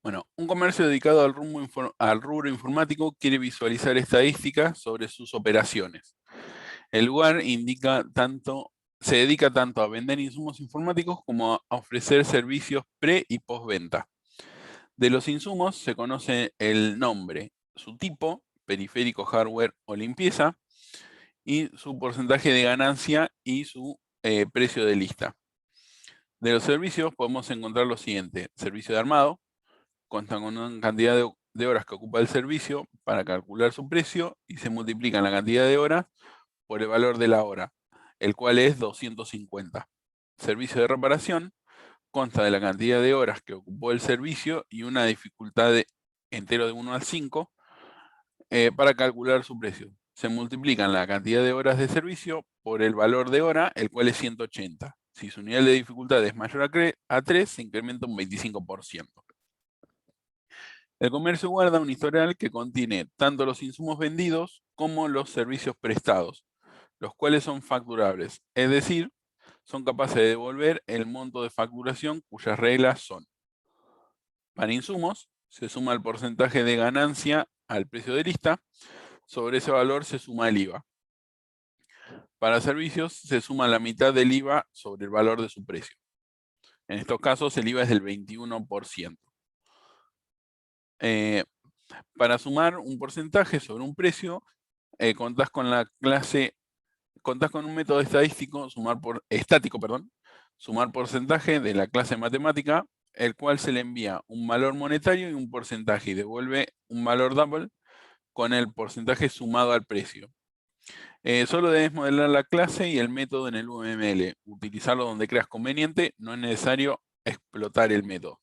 Bueno, un comercio dedicado al rubro informático quiere visualizar estadísticas sobre sus operaciones. El lugar se dedica tanto a vender insumos informáticos como a ofrecer servicios pre y postventa. De los insumos se conoce el nombre, su tipo, periférico, hardware o limpieza, y su porcentaje de ganancia y su precio de lista. De los servicios podemos encontrar lo siguiente: servicio de armado, constan con una cantidad de horas que ocupa el servicio para calcular su precio y se multiplican la cantidad de horas por el valor de la hora, el cual es 250. Servicio de reparación consta de la cantidad de horas que ocupó el servicio y una dificultad entero de 1 al 5 para calcular su precio. Se multiplican la cantidad de horas de servicio por el valor de hora, el cual es 180. Si su nivel de dificultad es mayor a 3, se incrementa un 25%. El comercio guarda un historial que contiene tanto los insumos vendidos como los servicios prestados, los cuales son facturables, es decir, son capaces de devolver el monto de facturación cuyas reglas son: para insumos, se suma el porcentaje de ganancia al precio de lista, sobre ese valor se suma el IVA. Para servicios, se suma la mitad del IVA sobre el valor de su precio. En estos casos, el IVA es del 21%. Para sumar un porcentaje sobre un precio, contás con un método estático, sumar porcentaje de la clase matemática, el cual se le envía un valor monetario y un porcentaje y devuelve un valor double con el porcentaje sumado al precio. Solo debes modelar la clase y el método en el UML. Utilizarlo donde creas conveniente, no es necesario explotar el método.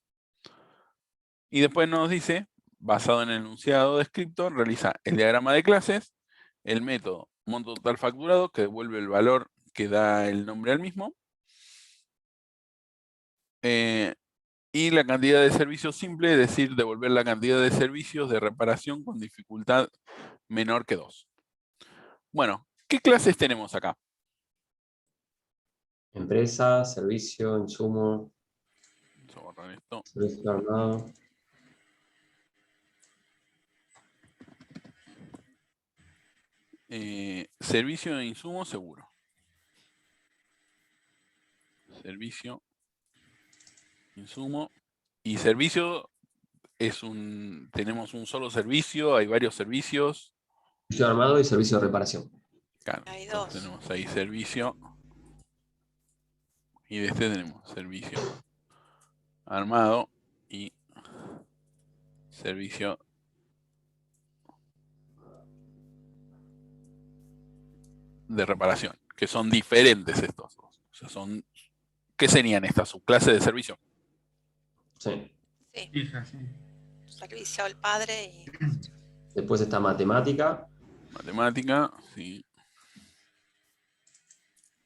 Y después nos dice, basado en el enunciado descripto, realiza el diagrama de clases, el método monto total facturado, que devuelve el valor que da el nombre al mismo, y la cantidad de servicios simple, es decir, devolver la cantidad de servicios de reparación con dificultad menor que 2. Bueno, ¿qué clases tenemos acá? Empresa, servicio, insumo, Vamos a borrar esto. servicio armado. Servicio de insumo seguro. Servicio, insumo. Y servicio tenemos un solo servicio, hay varios servicios. Servicio armado y servicio de reparación. Claro, Hay entonces dos. tenemos ahí servicio. Y de este tenemos servicio armado y servicio de reparación, que son diferentes estos dos. O sea, ¿qué serían estas subclases de servicio? Sí. Sí, Hija, sí. servicio al padre y Después está matemática Matemática, sí.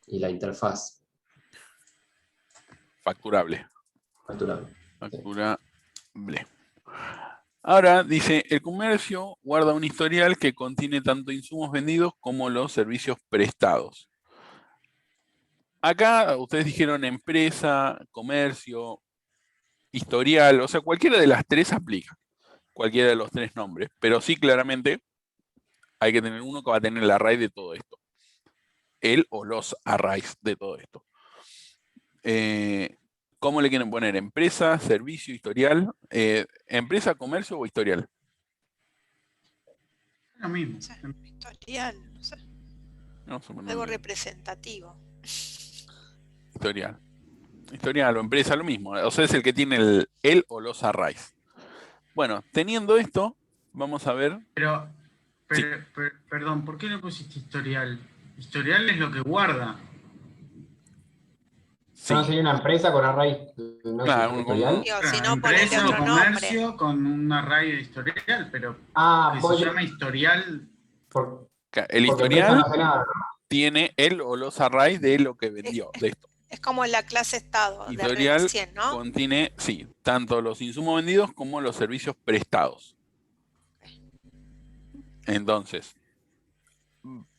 y la interfaz Facturable. facturable. Facturable. Ahora dice, el comercio guarda un historial que contiene tanto insumos vendidos como los servicios prestados. Acá ustedes dijeron empresa, comercio, historial, o sea, cualquiera de las tres aplica, cualquiera de los tres nombres, pero sí claramente hay que tener uno que va a tener el array de todo esto. El o los arrays de todo esto. ¿Cómo le quieren poner? ¿Empresa, servicio, historial? ¿Empresa, comercio o historial? Lo mismo. no sé, historial, no sé, Vamos a ponerle algo representativo. historial. Historial o empresa, lo mismo. O sea, es el que tiene el o los arrays. Bueno, teniendo esto, vamos a ver. Pero, Sí. perdón, ¿por qué le pusiste historial? Historial es lo que guarda. Sí. No sería una empresa con array, no Claro, es historial. Digo, Claro, si no, ponele empresa o otro nombre. comercio con un array de historial, pero que Voy se llama historial. El porque empresa historial no hace nada, ¿no? tiene el o los arrays de lo que vendió, de esto. Es como la clase estado de Historial recién, ¿no? contiene, sí, tanto los insumos vendidos como los servicios prestados. Entonces,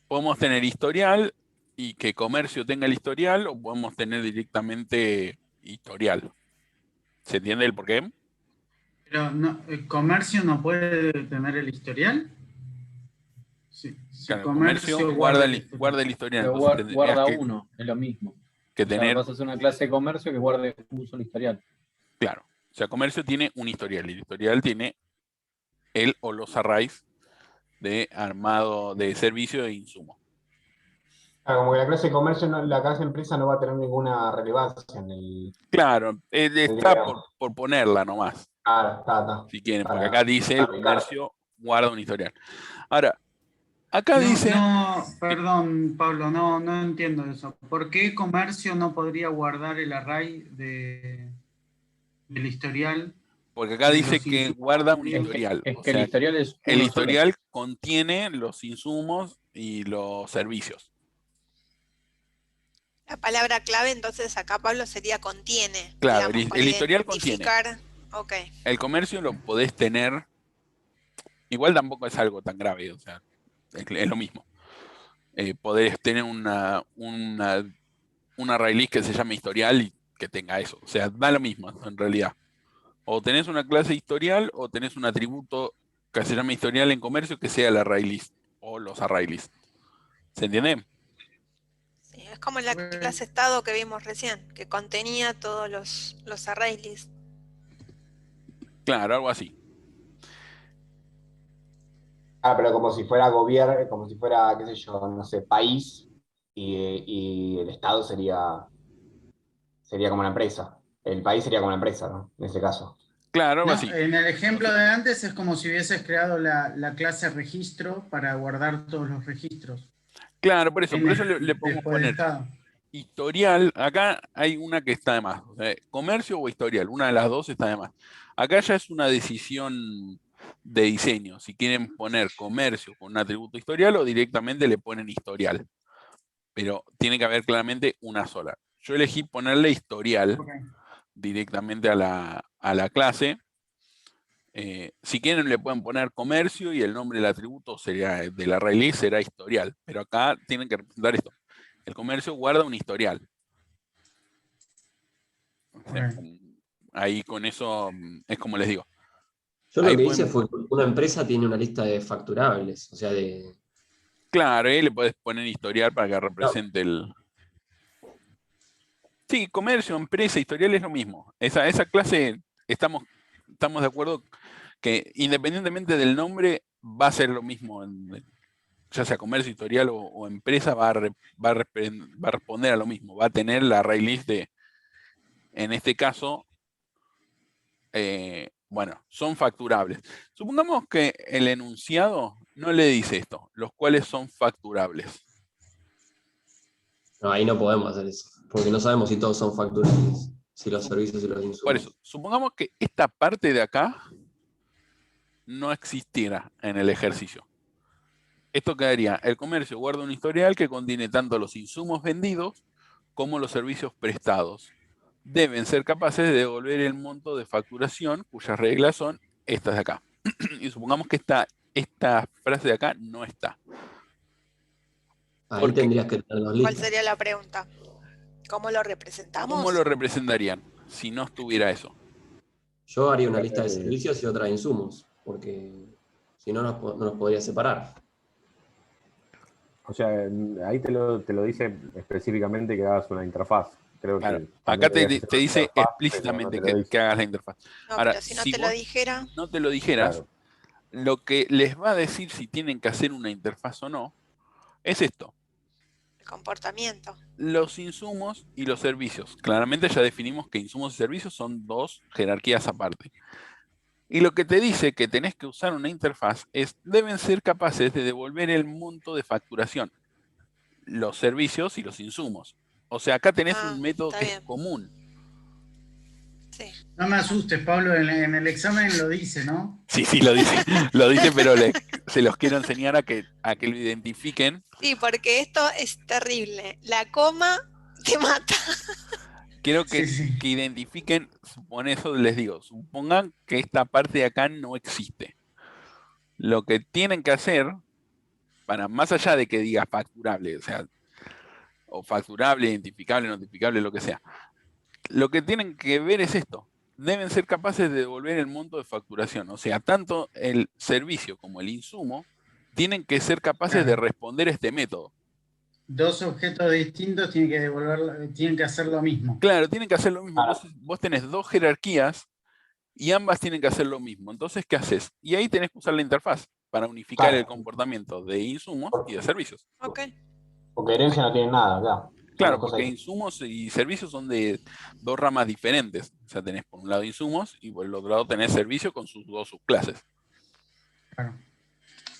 podemos tener historial y que comercio tenga el historial, o podemos tener directamente historial. ¿Se entiende el porqué? Pero no, ¿el comercio no puede tener el historial? Sí, si Claro, el comercio guarda el historial, Pero entonces tendrías guarda uno, es lo mismo. que O sea, tener, vas a hacer una clase de comercio que guarde un solo historial. claro, o sea, comercio tiene un historial, y el historial tiene el o los arrays de armado de servicio e insumo. Como que la clase de comercio, la clase de empresa no va a tener ninguna relevancia en el. Claro, está por ponerla nomás, Está. si quieren, porque acá dice el comercio guarda un historial. Ahora, acá No, dice... no, perdón, Pablo, no entiendo eso. ¿Por qué comercio no podría guardar el array del historial? Porque acá de dice los que insumos? guarda un Es que, historial. es O que el sea, historial es el uno historial contiene los insumos y los servicios. La palabra clave entonces acá, Pablo, sería contiene, Claro, digamos, para el historial contiene. identificar. Ok. El comercio lo podés tener, igual tampoco es algo tan grave, o sea, es lo mismo. Podés tener una array list que se llame historial y que tenga eso. O sea, da lo mismo en realidad. O tenés una clase historial o tenés un atributo que se llame historial en comercio que sea el array list o los array list. ¿Se entiende? Sí, es como la clase estado que vimos recién, que contenía todos los array list. Claro, algo así. Pero como si fuera gobierno, como si fuera, qué sé yo, no sé, país, y el Estado sería como una empresa. El país sería como una empresa, ¿no? En ese caso. Claro, algo No, así. en el ejemplo de antes es como si hubieses creado la clase registro para guardar todos los registros. Claro, por eso le podemos Después de poner estado. historial. Acá hay una que está de más. O sea, comercio o historial, una de las dos está de más. Acá ya es una decisión de diseño. Si quieren poner comercio con un atributo historial o directamente le ponen historial. Pero tiene que haber claramente una sola. Yo elegí ponerle historial directamente a la clase. Si quieren le pueden poner comercio y el nombre del atributo sería del array list será historial, pero acá tienen que representar esto. El comercio guarda un historial. O sea, ahí con eso es como les digo. Yo lo Ahí que pueden- hice fue que una empresa tiene una lista de facturables, o sea, de. Claro, ahí le puedes poner historial para que represente el... Sí, comercio, empresa, historial es lo mismo. Esa clase estamos de acuerdo que independientemente del nombre va a ser lo mismo, ya sea comercio, historial o empresa, va a responder a lo mismo. Va a tener la array list de, en este caso, bueno, son facturables. Supongamos que el enunciado no le dice esto, los cuales son facturables. No, ahí no podemos hacer eso, porque no sabemos si todos son facturables, si los servicios y los insumos. Por eso, supongamos que esta parte de acá no existiera en el ejercicio. Esto quedaría, el comercio guarda un historial que contiene tanto los insumos vendidos como los servicios prestados. Deben ser capaces de devolver el monto de facturación, cuyas reglas son estas de acá. Y supongamos que esta frase de acá no está. Ahí tendrías que tener los ¿Cuál listas. sería la pregunta? ¿Cómo lo representamos? ¿Cómo lo representarían si no estuviera eso? Yo haría una lista de servicios y otra de insumos, porque si no, no nos podría separar. O sea, ahí te lo dice específicamente que hagas una interfaz. Creo Claro, que acá te deberías hacer una dice interfaz, explícitamente pero no te lo dice. que hagas la interfaz. No, Ahora, pero si no si te lo vos dijera, no te lo dijeras, Claro. lo que les va a decir si tienen que hacer una interfaz o no, es esto. el comportamiento. Los insumos y los servicios. Claramente ya definimos que insumos y servicios son dos jerarquías aparte. Y lo que te dice que tenés que usar una interfaz es, deben ser capaces de devolver el monto de facturación, los servicios y los insumos. O sea, acá tenés un método está que bien. es común. Sí. No me asustes, Pablo, en el examen lo dice, ¿no? Sí, lo dice, pero se los quiero enseñar a que lo identifiquen. Sí, porque esto es terrible. La coma te mata. Quiero que Sí. identifiquen, por eso les digo, supongan que esta parte de acá no existe. Lo que tienen que hacer, para más allá de que diga facturable, o sea, o facturable, identificable, notificable, lo que sea, lo que tienen que ver es esto. deben ser capaces de devolver el monto de facturación. O sea, tanto el servicio como el insumo tienen que ser capaces de Claro. responder este método. Dos objetos distintos tienen que hacer lo mismo. Claro, tienen que hacer lo mismo. Claro. Entonces, vos tenés dos jerarquías y ambas tienen que hacer lo mismo. Entonces, ¿qué haces? Y ahí tenés que usar la interfaz para unificar Claro. el comportamiento de insumos y de servicios. Ok. Porque herencia no tiene nada, claro. Claro, Son dos porque cosas insumos y servicios son de dos ramas diferentes. O sea, tenés por un lado insumos y por el otro lado tenés servicio con sus dos subclases. Claro.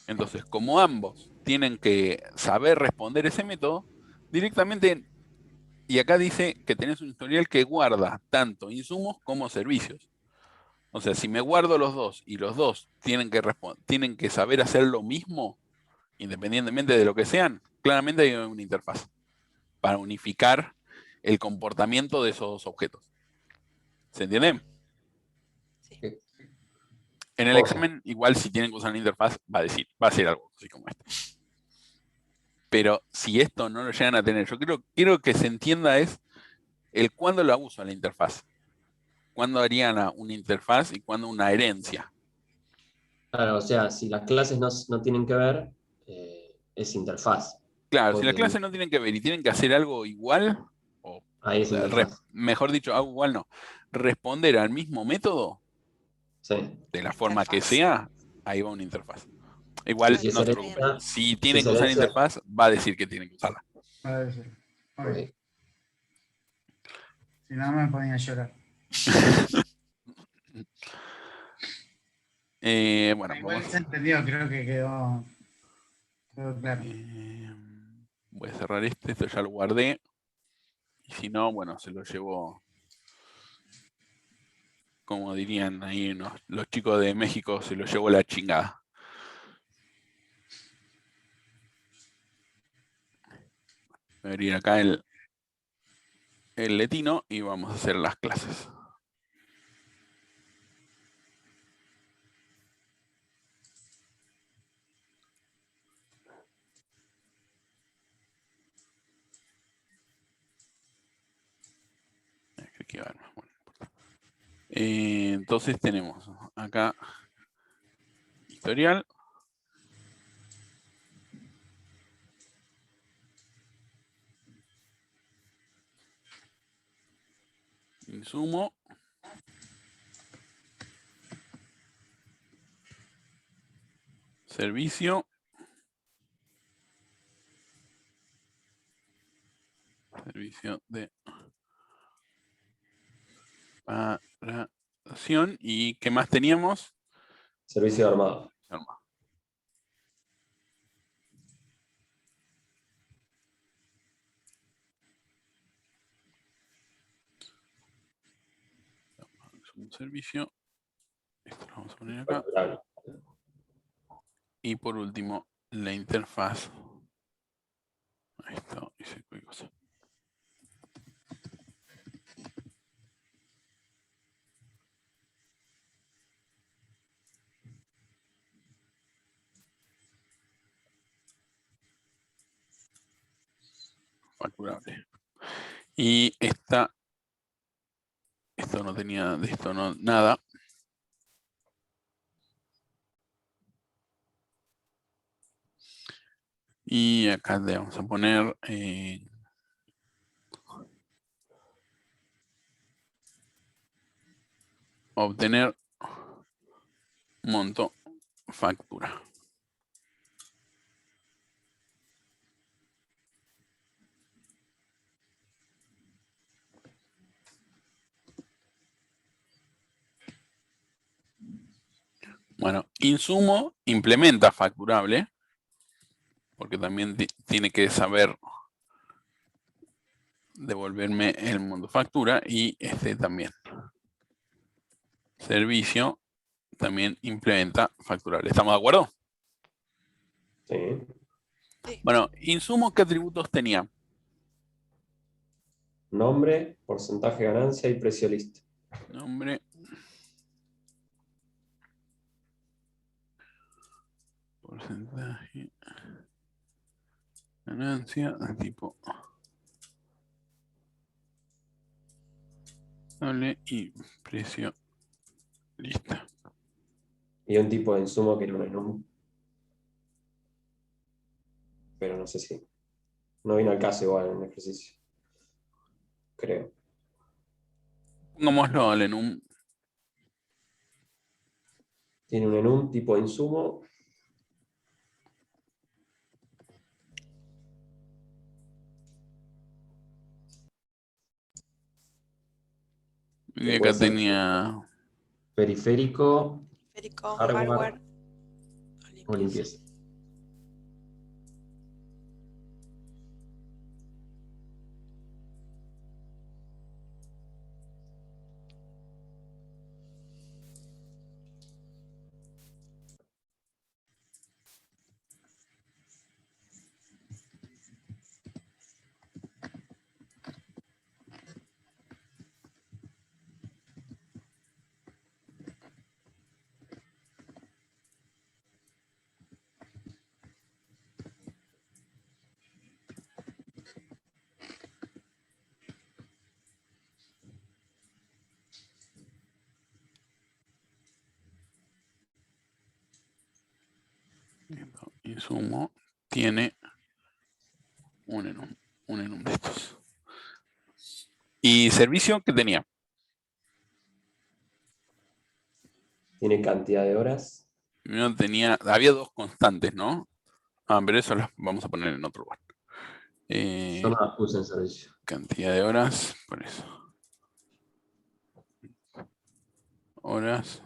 Entonces, como ambos tienen que saber responder ese método, directamente, y acá dice que tenés un historial que guarda tanto insumos como servicios. O sea, si me guardo los dos y los dos tienen que saber hacer lo mismo, independientemente de lo que sean, claramente hay una interfaz para unificar el comportamiento de esos objetos. ¿Se entiende? Sí. En el Cosa. examen, igual si tienen que usar la interfaz, va a ser algo así como esto. Pero si esto no lo llegan a tener, yo quiero que se entienda es el cuándo la uso la interfaz. Cuándo harían una interfaz y cuándo una herencia. Claro, o sea, si las clases no tienen que ver, es interfaz. Claro, si las Porque clases no tienen que ver y tienen que hacer algo igual, o ahí es interfaz. mejor dicho, algo igual no, responder al mismo método, Sí. de la forma que Interfaz. sea, ahí va una interfaz. Igual, Si es no se herencia, preocupen. Si si tienen es que usar herencia, interfaz, va a decir que tienen que usarla. A ver, sí. Ok. ok. Si no me ponía a llorar. Bueno, Igual vamos. se entendió, creo que quedó claro. Voy a cerrar esto ya lo guardé. Y si no, bueno, se lo llevo, como dirían ahí los chicos de México, se lo llevó la chingada. Voy a abrir acá el letino y vamos a hacer las clases. Creo que iba a haber más. Bueno, entonces tenemos acá historial. Insumo. Servicio. Servicio de reparación. ¿Y qué más teníamos? Servicio de armado. Arma. Un servicio. Esto lo vamos a poner acá. Claro. Y por último, la interfaz. Ahí está, hice cualquier cosa. Facturable. Y esto no tenía, de esto no, nada. Y acá le vamos a poner obtener monto factura. Bueno, insumo implementa facturable, porque también tiene que saber devolverme el monto factura, y este también. Servicio también implementa facturable. ¿Estamos de acuerdo? Sí. Bueno, insumo, ¿qué atributos tenía? Nombre, porcentaje de ganancia y precio lista. Nombre. Porcentaje. Ganancia, tipo. Doble y precio. Listo. Y un tipo de insumo que era un enum. Pero no sé si. No vino al caso igual en el ejercicio. Creo. Pongámoslo al enum. Tiene un enum, tipo de insumo. Y acá puede ser tenía. periférico, Periférico, hardware hardware o limpieza. Insumo tiene un enum de estos. ¿Y servicio qué tenía? Tiene cantidad de horas. Primero tenía, había dos constantes, ¿no? Ah, pero eso las vamos a poner en otro lugar. Yo no las puse en servicio. Cantidad de horas, por eso. Horas.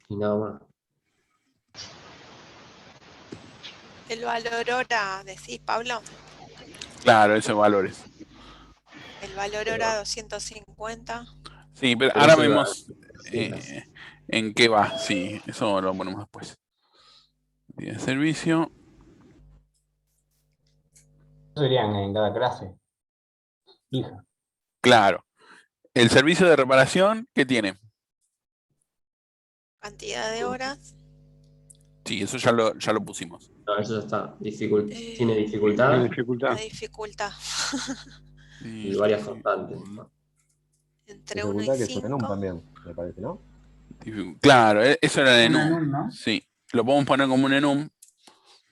Y nada más. El valor hora, decís, Pablo. Claro, esos valores. El valor hora 250. Sí, pero Pero ahora eso iba a vemos en qué va. Sí, eso lo ponemos después. Día de servicio. Eso serían en cada clase. Hija. Claro. El servicio de reparación, ¿qué tiene? Cantidad de horas. Sí, eso ya lo pusimos. No, eso ya está. Tiene Tiene dificultad La dificultad. dificultad. y varias constantes. Entre 1 y Dificultad que es un enum 5. también, me parece, ¿no? Claro, eso era el Un enum. enum, ¿no? Sí, lo podemos poner como un enum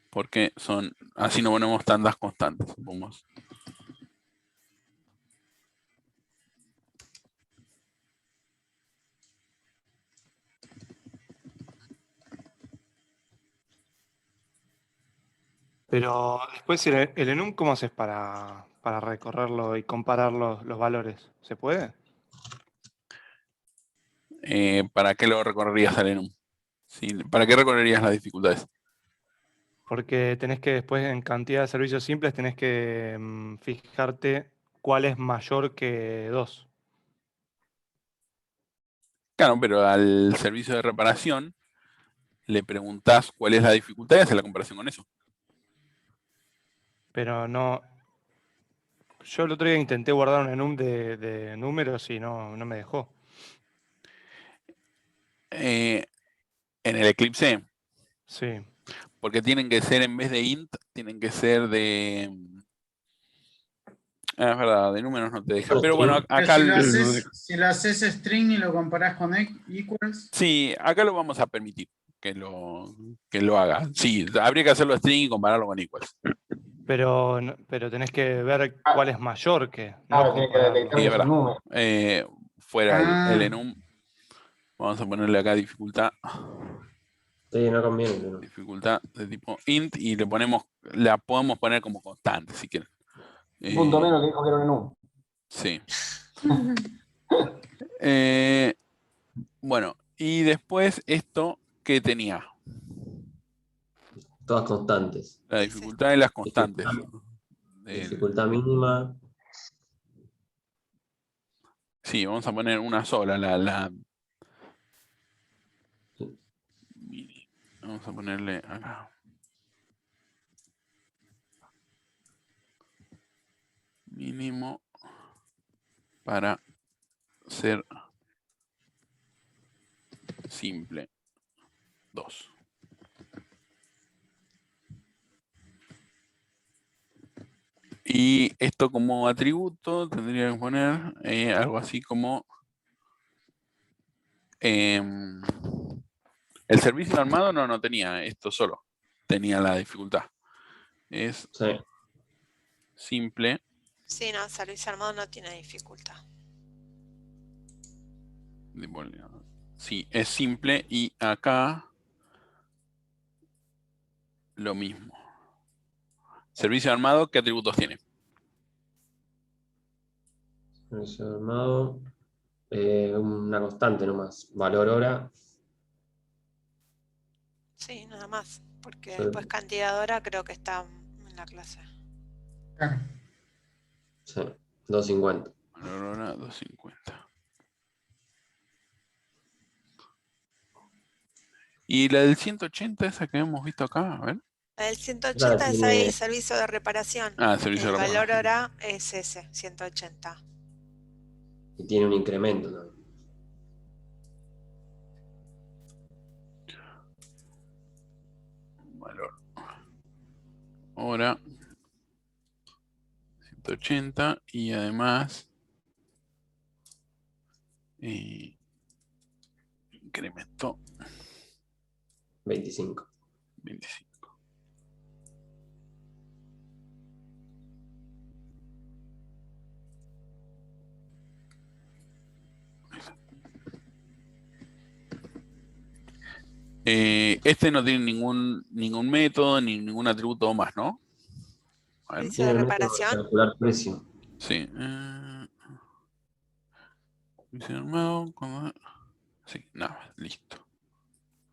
porque son, así no ponemos tantas constantes, supongamos. Pero después el enum, ¿cómo haces para recorrerlo y comparar los valores? ¿Se puede? ¿Para qué lo recorrerías al enum? Sí, ¿para qué recorrerías las dificultades? Porque tenés que después en cantidad de servicios simples tenés que fijarte cuál es mayor que 2. Claro, pero al servicio de reparación le preguntás cuál es la dificultad y haces la comparación con eso. Pero no... Yo el otro día intenté guardar un enum de números y no me dejó. En el Eclipse, Sí. porque tienen que ser, en vez de int, tienen que ser de... es verdad, de números no te deja. Pero bueno, Pero acá... si lo haces string y lo comparás con equals, Sí, acá lo vamos a permitir que lo haga. Sí, habría que hacerlo string y compararlo con equals. Pero tenés que ver cuál es mayor que, no Claro, tiene que compararlo. detectar Sí, que es es verdad. un número. Fuera el Ah. enum. Vamos a ponerle acá dificultad. Sí, no conviene. Pero... Dificultad de tipo int y le ponemos, la podemos poner como constante si quieren. Un punto menos que dijo que era un enum. Sí. Bueno, y después esto que tenía. Todas constantes. La dificultad de las constantes. Dificultad mínima. Sí, vamos a poner una sola, vamos a ponerle acá. Mínimo para ser simple. 2. Y esto como atributo tendría que poner algo así como el servicio armado no tenía esto solo, tenía la dificultad. Es Sí. simple. Sí, no, servicio armado no tiene dificultad. Sí, es simple y acá lo mismo. Servicio armado, ¿qué atributos tiene? Servicio armado. Una constante nomás. Valor hora. Sí, nada más. Porque Sí. después cantidad de hora creo que está en la clase. Claro. Sí. 250. Valor hora 250. Y la del 180, esa que hemos visto acá, a ver. El 180 es ahí servicio de reparación. Ah, servicio El de valor reparación. hora es ese, 180. Y tiene un incremento, ¿no? Valor hora 180 y además incrementó 25. 25. Este no tiene ningún método ni ningún atributo más, ¿no? A ver. Servicio de Tiene el método de reparación. calcular precio. Sí. Armado, sí, nada, listo.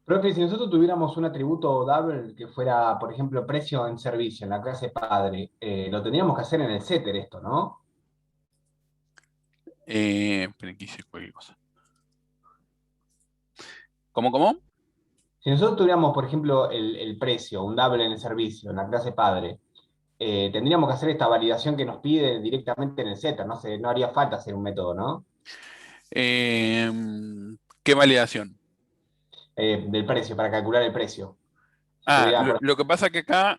Profe, si nosotros tuviéramos un atributo double que fuera, por ejemplo, precio en servicio en la clase padre, lo tendríamos que hacer en el setter esto, ¿no? Esperen que hice cualquier cosa. ¿Cómo? Si nosotros tuviéramos, por ejemplo, el precio, un double en el servicio en la clase padre, tendríamos que hacer esta validación que nos pide directamente en el setter, no haría falta hacer un método, ¿no? ¿Qué validación? Del precio, para calcular el precio. Ah, Tuviera, lo que pasa que acá,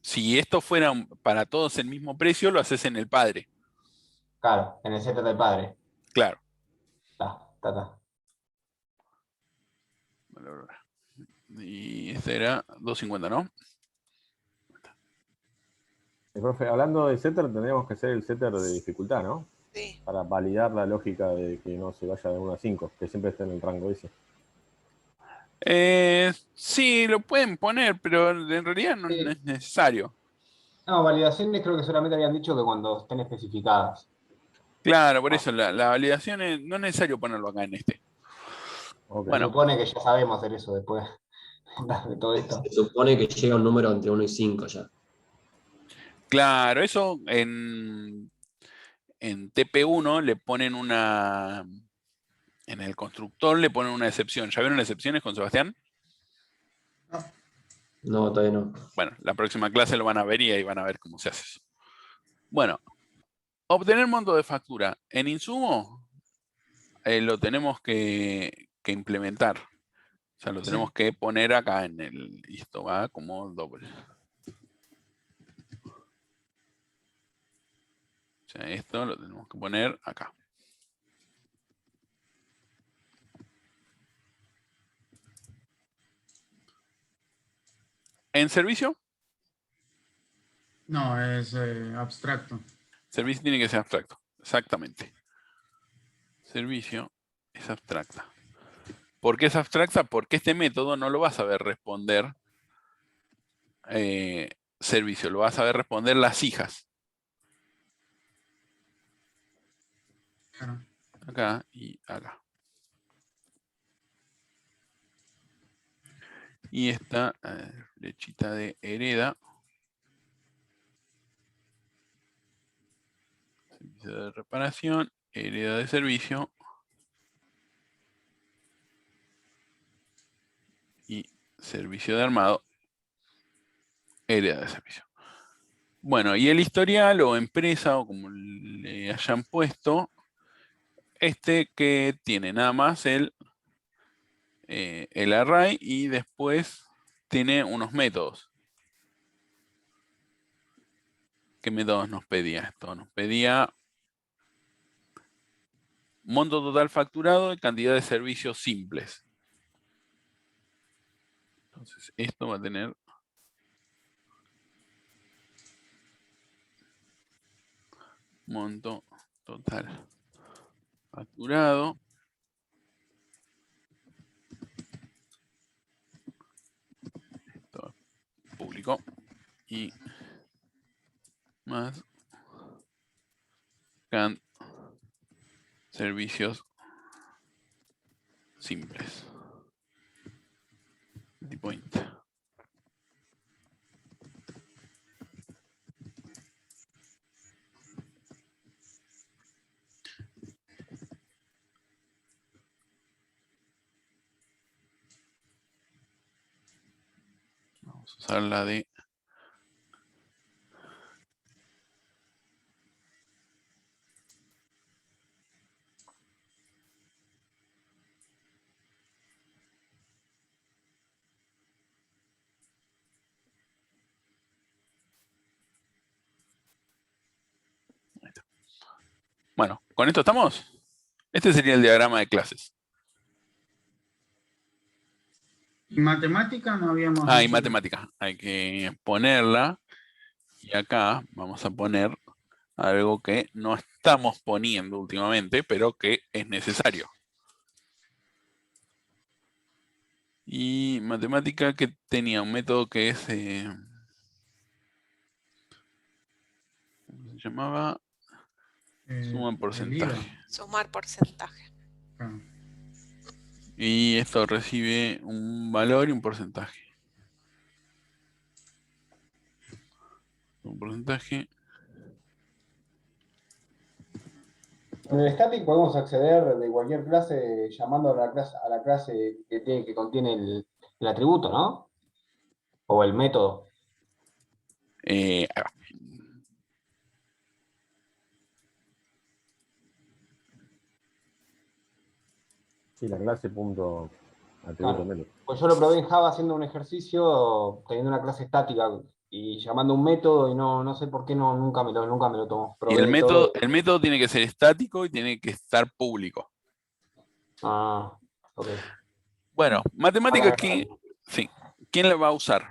si esto fuera para todos el mismo precio, lo haces en el padre. claro, en el setter del padre. Claro. Está. Y este era 250, ¿no? Profe, hablando de setter, tendríamos que hacer el setter de dificultad, ¿no? Sí. Para validar la lógica de que no se vaya de 1 a 5, que siempre esté en el rango ese. Sí, lo pueden poner, pero en realidad no Sí. es necesario. No, validaciones creo que solamente habían dicho que cuando estén especificadas. Claro, por eso la validación no es necesario ponerlo acá en este. Okay. Bueno. Se supone que ya sabemos hacer eso después de todo esto. Se supone que llega un número entre 1 y 5 ya. Claro, eso en TP1 le ponen en el constructor le ponen una excepción. ¿Ya vieron excepciones con Sebastián? No, todavía no. Bueno, la próxima clase lo van a ver y ahí van a ver cómo se hace eso. Bueno, obtener monto de factura. En insumo lo tenemos que implementar. O sea, lo tenemos que poner acá en el... Y esto va como doble. O sea, esto lo tenemos que poner acá. ¿En servicio? No, es abstracto. Servicio tiene que ser abstracto. Exactamente. Servicio es abstracta. ¿Por qué es abstracta? Porque este método no lo va a saber responder servicio. Lo va a saber responder las hijas. Claro. Acá y acá. Y esta flechita de hereda. Servicio de reparación, hereda de servicio. Y servicio de armado, hereda de servicio. Bueno, y el historial o empresa, o como le hayan puesto, este que tiene nada más el array y después tiene unos métodos. ¿Qué métodos nos pedía esto? Nos pedía monto total facturado y cantidad de servicios simples. Entonces, esto va a tener monto total facturado esto es público y más can servicios simples. Tipo int. Vamos a usar la de bueno, ¿con esto estamos? Este sería el diagrama de clases. ¿Y matemática no habíamos Ah, y dicho? matemática. Hay que ponerla. Y acá vamos a poner algo que no estamos poniendo últimamente, pero que es necesario. Y matemática que tenía un método que es... ¿cómo se llamaba? Suma en porcentaje. Sumar porcentaje. Ah, Y esto recibe un valor y un porcentaje. Un porcentaje. En el static podemos acceder de cualquier clase llamando a la clase que contiene el atributo, ¿no? O el método. Ahí va. Sí, la clase punto atributo Claro. método. Pues yo lo probé en Java haciendo un ejercicio, teniendo una clase estática y llamando un método y no sé por qué nunca me lo tomó. Y Probé todo. el método tiene que ser estático y tiene que estar público. Ah, ok. Bueno, matemática aquí, sí. ¿Quién la va a usar?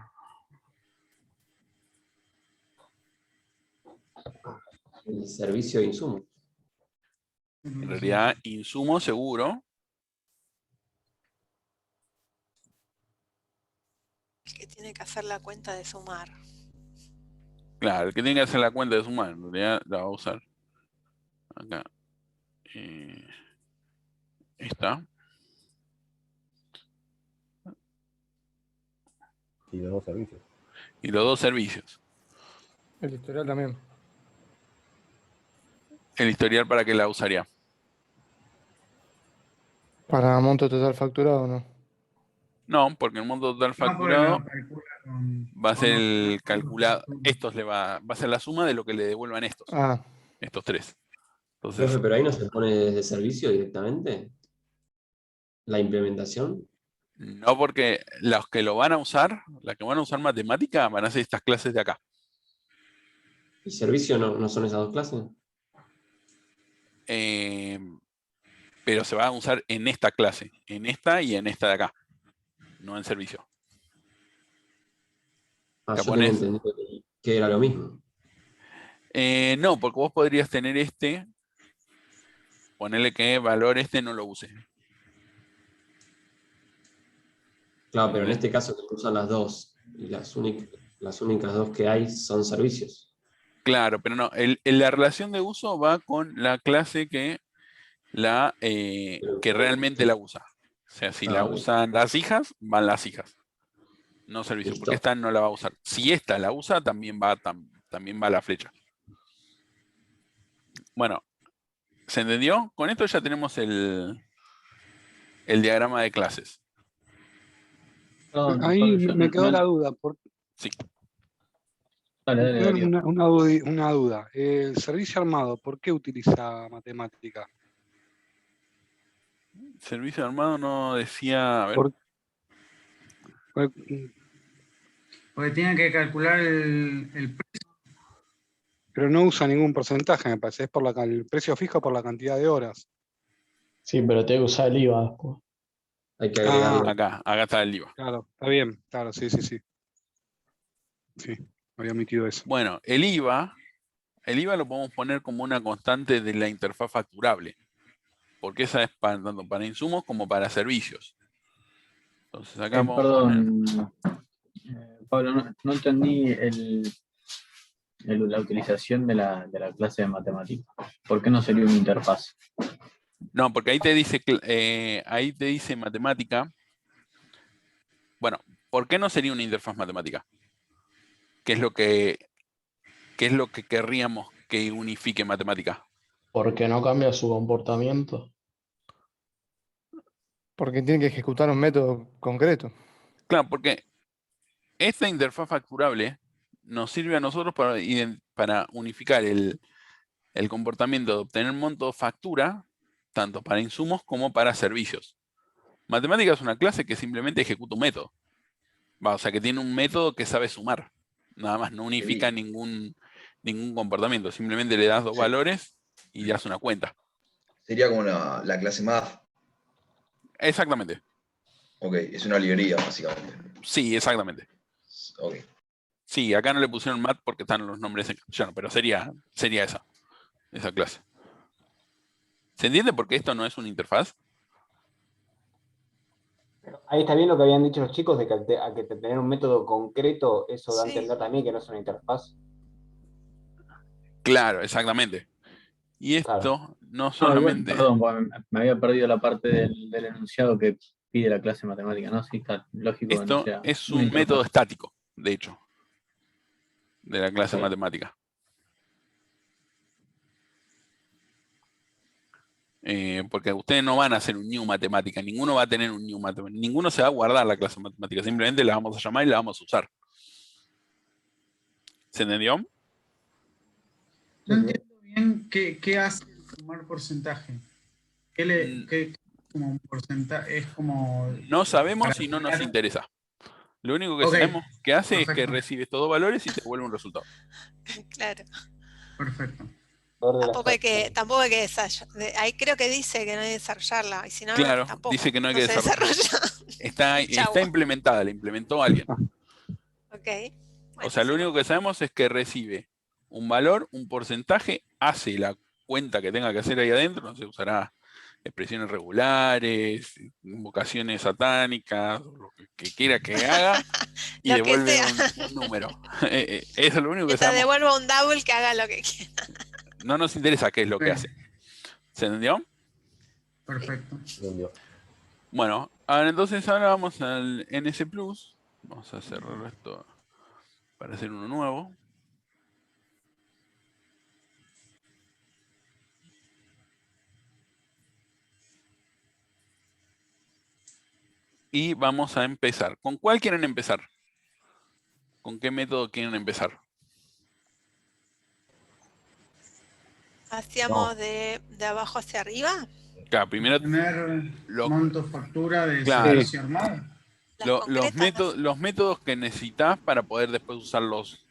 El servicio de insumo. En realidad, insumo seguro. El que tiene que hacer la cuenta de sumar. Claro, el que tiene que hacer la cuenta de sumar, en realidad la va a usar. Acá. Está. Y los dos servicios. Y los dos servicios. El historial también. El historial, ¿para qué la usaría? Para monto total facturado, ¿no? No, porque el monto total no, porque facturado lo calcula con- va a ser con el los- calculado. Estos va a ser la suma de lo que le devuelvan estos. Ah, Estos tres. Entonces, Profe, pero ahí no se pone desde servicio directamente. La implementación. no, porque los que lo van a usar, las que van a usar matemática, van a ser estas clases de acá. ¿Y servicio no son esas dos clases? Pero se va a usar en esta clase, en esta y en esta de acá, no en servicio. Ah, yo Japonés. tenía entendido que era lo mismo. No, porque vos podrías tener este, ponerle que valor este no lo use. Claro, pero en este caso que usan las dos, y las únicas dos que hay son servicios. Claro, pero no, la relación de uso va con la clase que realmente la usa. O sea, si la Ok. usan las hijas, van las hijas. No servicio, Listo. porque esta no la va a usar. Si esta la usa, también va la flecha. Bueno, ¿se entendió? Con esto ya tenemos el diagrama de clases. Perdón, Ahí yo me quedó la duda. Sí. Dale, Me dale, quedó Darío. una duda. El servicio armado, ¿por qué utiliza matemática? Servicio armado no decía... A ver. Porque tiene que calcular el precio. Pero no usa ningún porcentaje, me parece. Es por el precio fijo por la cantidad de horas. Sí, pero tengo que usar el IVA después. Hay que agregarlo. Acá está el IVA. Claro, está bien. Claro, sí. Sí, había omitido eso. Bueno, el IVA lo podemos poner como una constante de la interfaz facturable, porque esa es tanto para insumos como para servicios. Entonces acá vamos a poner... Perdón, Pablo, no entendí la utilización de la clase de matemáticas. ¿Por qué no sería una interfaz? No, porque ahí te dice matemática. Bueno, ¿por qué no sería una interfaz matemática? ¿Qué es lo que querríamos que unifique matemática? Porque no cambia su comportamiento. Porque tiene que ejecutar un método concreto. Claro, porque esta interfaz facturable nos sirve a nosotros para unificar el comportamiento de obtener monto factura, tanto para insumos como para servicios. Matemática es una clase que simplemente ejecuta un método. O sea, que tiene un método que sabe sumar. Nada más, no unifica ningún comportamiento. Simplemente le das dos valores y le das una cuenta. Sería como la clase math. Exactamente. Ok, es una librería, básicamente. Sí, exactamente. Ok. Sí, acá no le pusieron math porque están los nombres en castellano, pero sería esa clase. ¿Se entiende por qué esto no es una interfaz? Ahí está bien lo que habían dicho los chicos, de que al que tener un método concreto, eso da a Sí. entender también que no es una interfaz. Claro, exactamente. Y esto Claro. no solamente... Perdón, porque me había perdido la parte del enunciado que pide la clase de matemática, ¿no? Sí, está lógico que no Esto sea es una un interfaz. método estático, de hecho, de la clase de Ok. matemática. Porque ustedes no van a hacer un new matemática, ninguno va a tener un new matemática, ninguno se va a guardar la clase de matemática, simplemente la vamos a llamar y la vamos a usar. ¿Se entendió? No entiendo bien qué hace el sumar porcentaje. ¿Qué como un porcentaje? Es como... No sabemos para y no nos crear- interesa. Lo único que Ok, sabemos que hace es que perfecto. recibe estos dos valores y te devuelve un resultado. Claro. Perfecto. Tampoco hay que desarrollar. Ahí creo que dice que no hay que desarrollarla. Y si no, Claro, tampoco. dice que no hay que se desarrollar. desarrolla. Chau. Está implementada, la implementó alguien. Ok. O sea, lo único que sabemos es que recibe un valor, un porcentaje, hace la cuenta que tenga que hacer ahí adentro, no sé, usará expresiones regulares, invocaciones satánicas, lo que quiera que haga, y Lo que devuelve sea. un número. Eso es lo único que Mientras sabemos. devuelva un double que haga lo que quiera. No nos interesa qué es lo que hace. ¿Se entendió? Perfecto. Bueno, entonces ahora vamos al NS Plus. Vamos a cerrar esto para hacer uno nuevo. Y vamos a empezar. ¿Con cuál quieren empezar? ¿Con qué método quieren empezar? Hacíamos de abajo hacia arriba. Claro, primero Tener monto factura de claro. servicio armado. Los métodos que necesitas para poder después usar los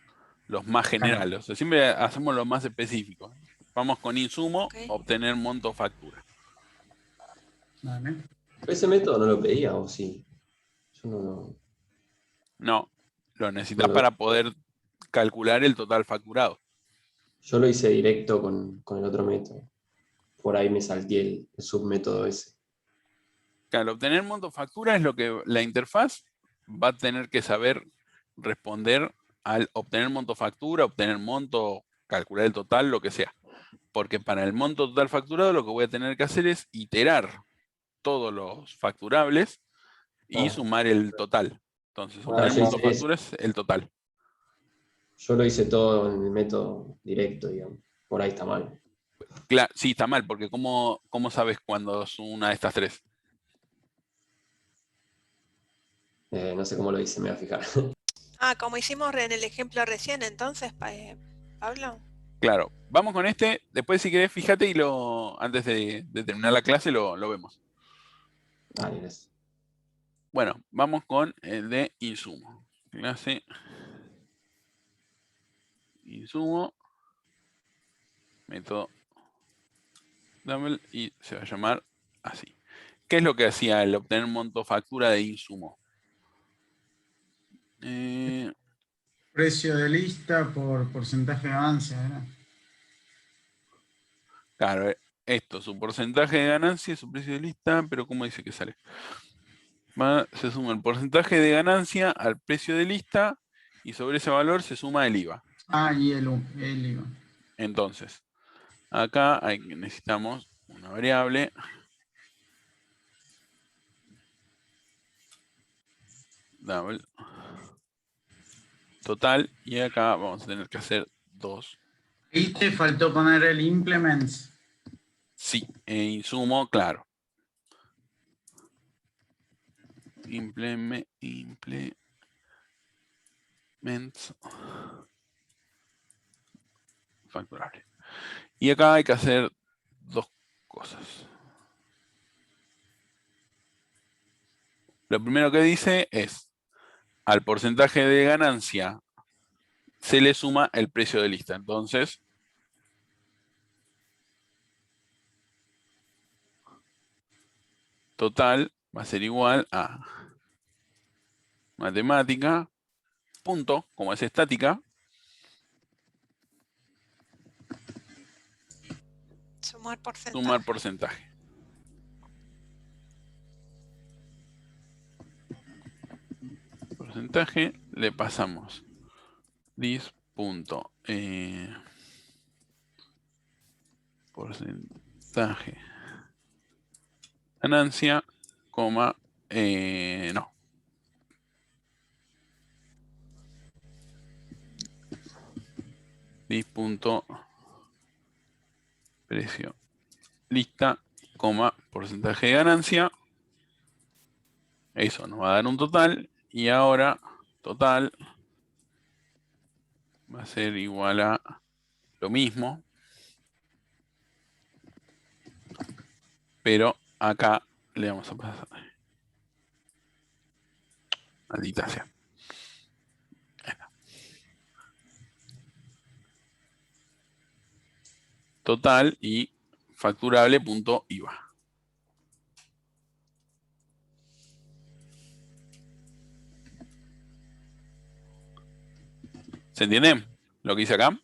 más generales. O sea, siempre hacemos lo más específico. Vamos con insumo, obtener monto factura. Vale. ¿Ese método no lo pedía o sí? Yo no. No, lo necesitas para poder calcular el total facturado. Yo lo hice directo con el otro método. Por ahí me salté el submétodo ese. Claro, obtener monto factura es lo que la interfaz va a tener que saber responder al obtener monto factura, obtener monto, calcular el total, lo que sea. Porque para el monto total facturado lo que voy a tener que hacer es iterar todos los facturables y sumar el total. Entonces, obtener monto factura es el total. Yo lo hice todo en el método directo, digamos. Por ahí está mal. Claro, sí, está mal, porque ¿cómo sabes cuándo es una de estas tres? No sé cómo lo hice, me voy a fijar. Como hicimos en el ejemplo recién, entonces, Pablo. Claro, vamos con este. Después, si querés, fíjate y antes de terminar la clase lo vemos. Dale, gracias. Bueno, vamos con el de insumo. Clase insumo. método double y se va a llamar así. ¿Qué es lo que hacía el obtener monto factura de insumo? Precio de lista por porcentaje de ganancia, ¿verdad? Claro, esto, su porcentaje de ganancia, su precio de lista, pero ¿cómo dice que sale? Se suma el porcentaje de ganancia al precio de lista y sobre ese valor se suma el IVA. Ah, y el IVA. Entonces, acá necesitamos una variable double total y acá vamos a tener que hacer 2. Y te faltó poner el implements. Sí, insumo, claro. Implements facturable. Y acá hay que hacer 2 cosas. Lo primero que dice es, al porcentaje de ganancia se le suma el precio de lista. Entonces, total va a ser igual a matemática, punto, como es estática, Sumar porcentaje. sumar porcentaje. Porcentaje, le pasamos this punto porcentaje ganancia, coma, no. This punto precio lista, coma, porcentaje de ganancia. Eso nos va a dar un total. Y ahora, total va a ser igual a lo mismo. Pero acá le vamos a pasar. Maldita sea. Total y facturable.iva. ¿Se entiende lo que hice acá?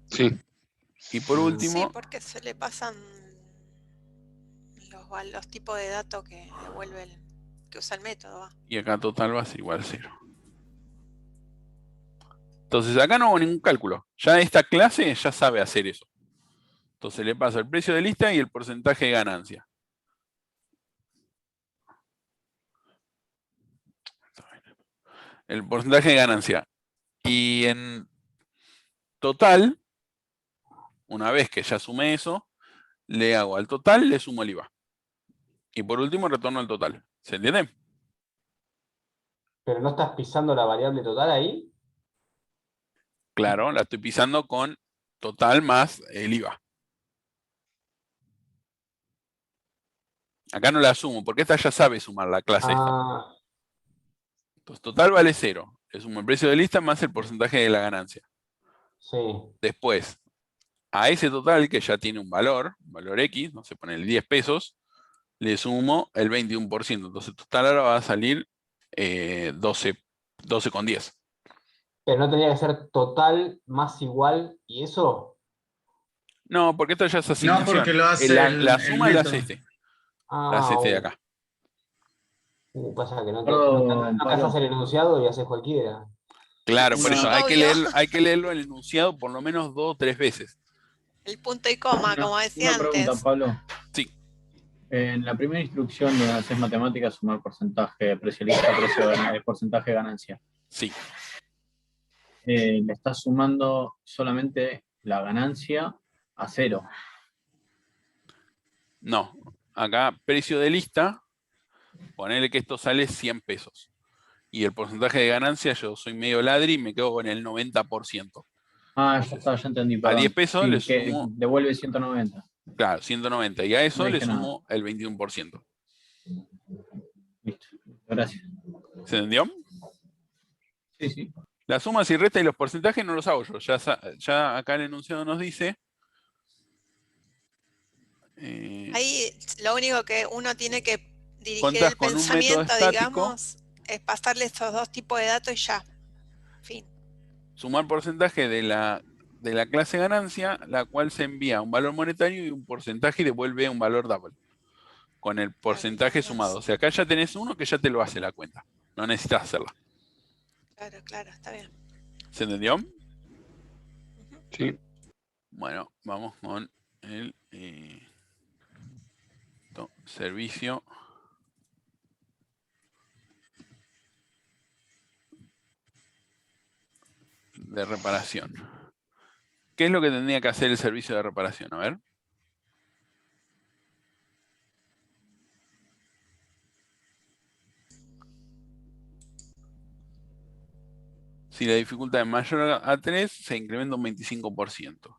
Sí. Y por último... Sí, porque se le pasan los tipos de datos que devuelve que usa el método. ¿Va? Y acá total va a ser igual a 0. Entonces acá no hago ningún cálculo. Ya esta clase ya sabe hacer eso. Entonces le paso el precio de lista y el porcentaje de ganancia. El porcentaje de ganancia. Y en total, una vez que ya sumé eso, le hago al total, le sumo el IVA. Y por último retorno el total. ¿Se entiende? ¿Pero no estás pisando la variable total ahí? Claro, la estoy pisando con total más el IVA. Acá no la sumo, porque esta ya sabe sumar la clase esta. Entonces, total vale 0. Le sumo el precio de lista más el porcentaje de la ganancia. Sí. Después, a ese total que ya tiene un valor X, no se pone el 10 pesos, le sumo el 21%. Entonces, total ahora va a salir 12,10. Pero no tenía que ser total más igual, ¿y eso? No, porque esto ya es asignación. No, porque lo hace la suma la hace método. este. La hace este de acá. Pasa que no casas el enunciado y haces cualquiera. Claro, por Sí, eso obvio. hay que leerlo el enunciado por lo menos 2 o 3 veces. El punto y coma, como decía Una pregunta, antes. Pablo. Sí. En la primera instrucción donde haces matemáticas, sumar porcentaje, precio lista, porcentaje de ganancia. Sí. Le estás sumando solamente la ganancia a 0. No. Acá, precio de lista, ponele que esto sale 100 pesos. Y el porcentaje de ganancia, yo soy medio ladri y me quedo con el 90%. Ah, ya está, ya entendí. A Perdón. 10 pesos Sí, le que sumo... devuelve 190. Claro, 190. Y a eso No le dije sumo el 21%. Listo. Gracias. ¿Se entendió? Sí, sí. Las sumas y restas y los porcentajes no los hago yo. Ya acá el enunciado nos dice. Ahí lo único que uno tiene que dirigir Contás el con un método pensamiento, estático. digamos, es pasarle estos dos tipos de datos y ya. Fin. Sumar porcentaje de la clase ganancia, la cual se envía un valor monetario y un porcentaje y devuelve un valor double. Con el porcentaje sumado. O sea, acá ya tenés uno que ya te lo hace la cuenta. No necesitas hacerla. Claro, está bien. ¿Se entendió? Sí. Bueno, vamos con el servicio de reparación. ¿Qué es lo que tendría que hacer el servicio de reparación? A ver. Si la dificultad es mayor a 3, se incrementa un 25%.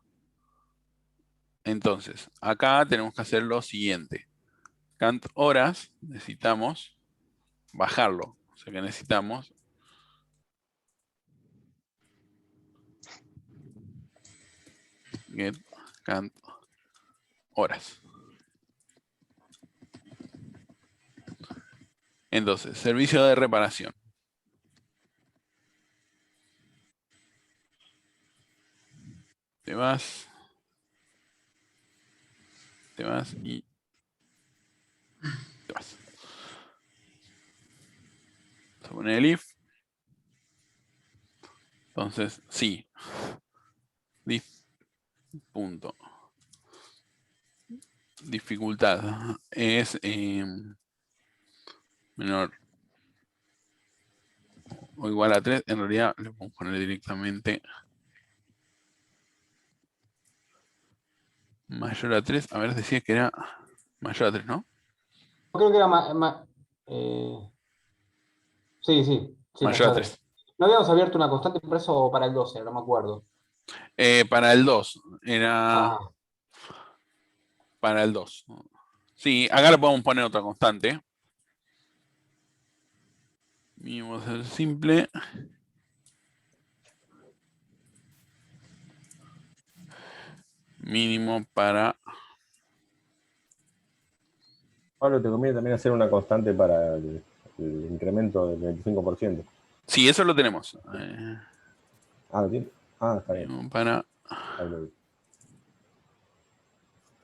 Entonces, acá tenemos que hacer lo siguiente. Cant horas, necesitamos bajarlo. O sea que necesitamos get cant horas. Entonces, servicio de reparación. Te vas y te vas. Vamos a poner el if. Entonces, sí. Dif punto. Dificultad es menor o igual a 3. En realidad le podemos poner directamente mayor a 3. A ver, decía que era mayor a 3, ¿no? Creo que era sí, Mayor a 3. No habíamos abierto una constante por eso para el 12, no me acuerdo. Para el 2. Era para el 2. Sí, acá le podemos poner otra constante. Mínimo ser simple. Mínimo para... Pablo, te conviene también hacer una constante para el incremento del 25%. Sí, eso lo tenemos. ¿Lo tiene? Está bien. Para...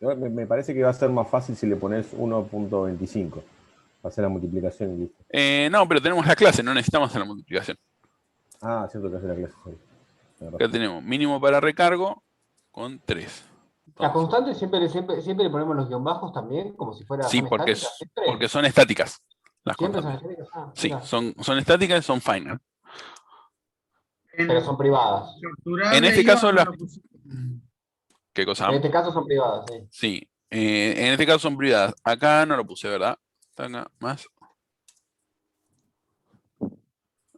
Me parece que va a ser más fácil si le pones 1.25. Hacer la multiplicación y listo. No, pero tenemos la clase, no necesitamos hacer la multiplicación. Cierto que hace la clase. Acá tenemos mínimo para recargo con 3. Las constantes siempre le ponemos los guión bajos también, como si fuera. Sí, porque son estáticas. Las ¿Siempre constantes. son estáticas? Sí, son estáticas y son final. Pero son privadas. En este caso, ¿qué cosa? En este caso son privadas, sí. Sí, en este caso son privadas. Acá no lo puse, ¿verdad? Está acá más.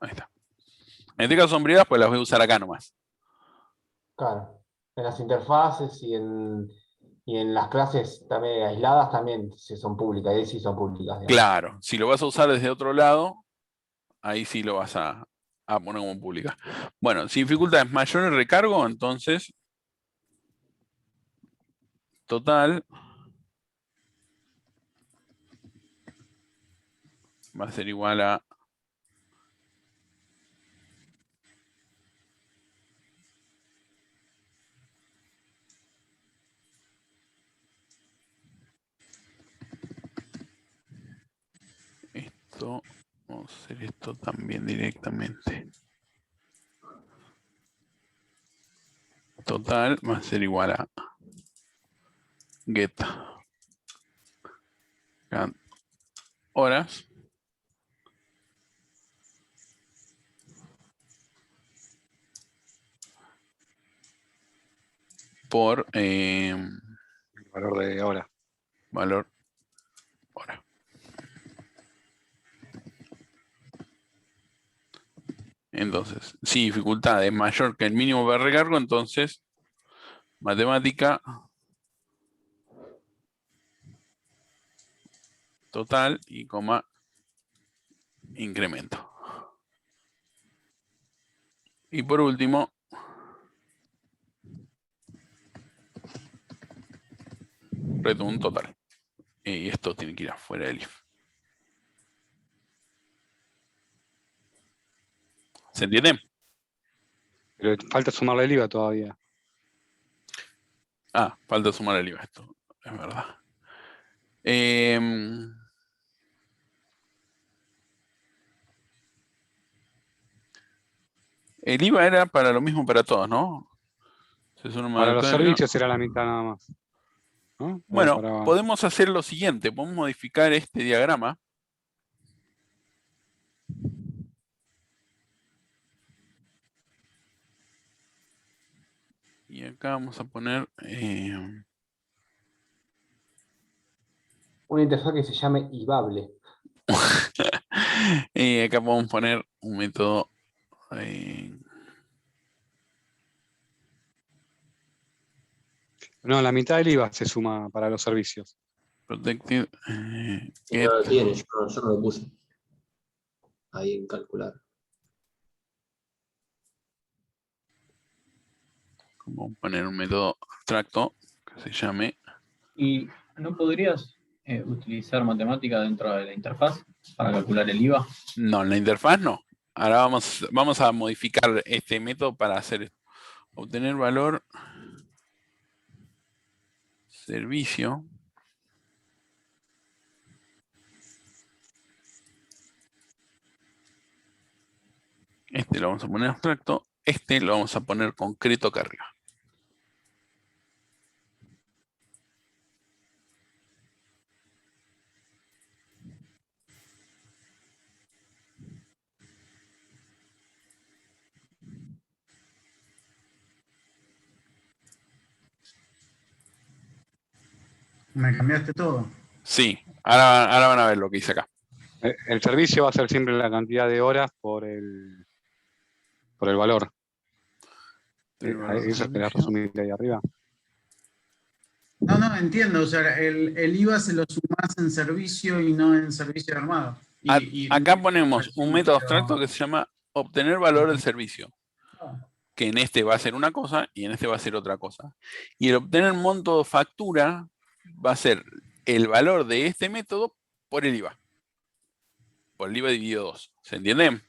Ahí está. En este caso son privadas, pues las voy a usar acá nomás. Claro. En las interfaces y en las clases también aisladas también son públicas. Ahí sí son públicas. Digamos. Claro, si lo vas a usar desde otro lado, ahí sí lo vas a poner como pública. Bueno, si dificultad es mayor el recargo, entonces total va a ser igual a esto. Vamos a hacer esto también directamente. Total va a ser igual a get horas por el valor de hora. Valor hora. Entonces, si dificultad es mayor que el mínimo para recargo, entonces matemática total y coma incremento. Y por último, return total. Y esto tiene que ir afuera del if. ¿Se entiende? Pero falta sumarle el IVA todavía. Ah, falta sumar el IVA, esto es verdad. El IVA era para lo mismo para todos, ¿no? Se suma Para los todo el IVA. servicios era la mitad nada más, ¿no? Bueno, Para- podemos hacer lo siguiente, podemos modificar este diagrama. Y acá vamos a poner... Una interfaz que se llame IVAble. y acá podemos poner un método... No, la mitad del IVA se suma para los servicios. protected... Y no lo tiene, yo no lo puse. Ahí en calcular. Vamos a poner un método abstracto que se llame... ¿Y no podrías utilizar matemática dentro de la interfaz para calcular el IVA? No, en la interfaz no. Ahora vamos a modificar este método para hacer esto. Obtener valor servicio. Este lo vamos a poner abstracto. Este lo vamos a poner concreto acá arriba. Me cambiaste todo. Sí, ahora van a ver lo que hice acá. El servicio va a ser siempre la cantidad de horas por el valor. Eso es que la resumí ahí arriba. No, entiendo. O sea, el IVA se lo sumás en servicio y no en servicio armado. Acá ponemos un método abstracto que se llama obtener valor del servicio. Que en este va a ser una cosa y en este va a ser otra cosa. Y el obtener monto factura va a ser el valor de este método por el IVA. Por el IVA dividido 2. ¿Se entiende?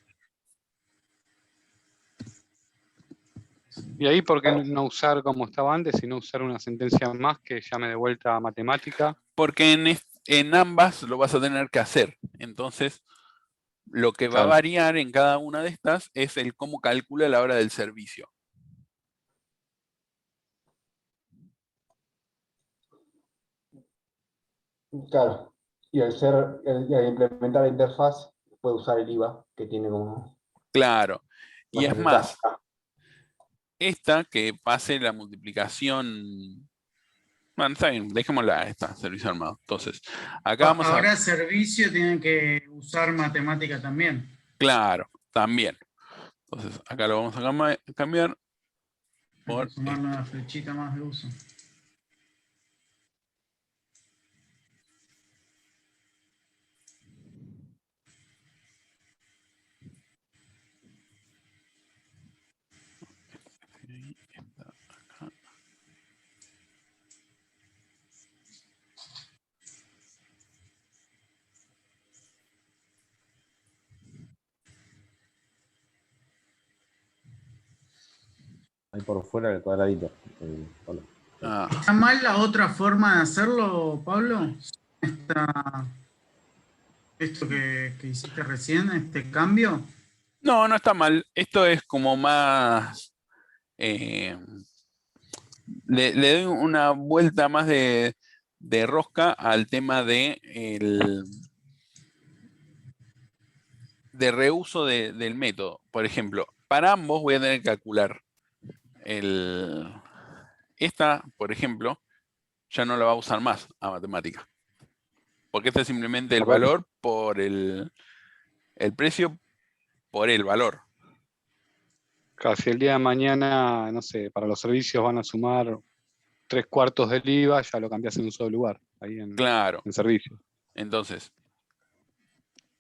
Y ahí, ¿por qué no usar como estaba antes, sino usar una sentencia más que llame de vuelta a matemática? Porque en ambas lo vas a tener que hacer. Entonces, lo que va a Claro. variar en cada una de estas es el cómo calcula la hora del servicio. Claro. Y al implementar la interfaz, puede usar el IVA que tiene como... Claro. Y es más, Ah, esta que pase la multiplicación... Bueno, está bien, dejémosla esta, servicio armado. Entonces, acá vamos a... Ahora servicio tiene que usar matemática también. Claro, también. Entonces, acá lo vamos a cambiar Hay por... que sumarle una flechita más de uso. Ahí por fuera del cuadradito. ¿Está mal la otra forma de hacerlo, Pablo? Esto que hiciste recién, este cambio. No, no está mal. Esto es como más... le doy una vuelta más de rosca al tema de reuso del método. Por ejemplo, para ambos voy a tener que calcular esta, por ejemplo, ya no la va a usar más a matemática. Porque este es simplemente el valor por el precio por el valor. Casi el día de mañana, no sé, para los servicios van a sumar 3/4 del IVA, ya lo cambias en un solo lugar, ahí en, Claro. en servicio. Entonces,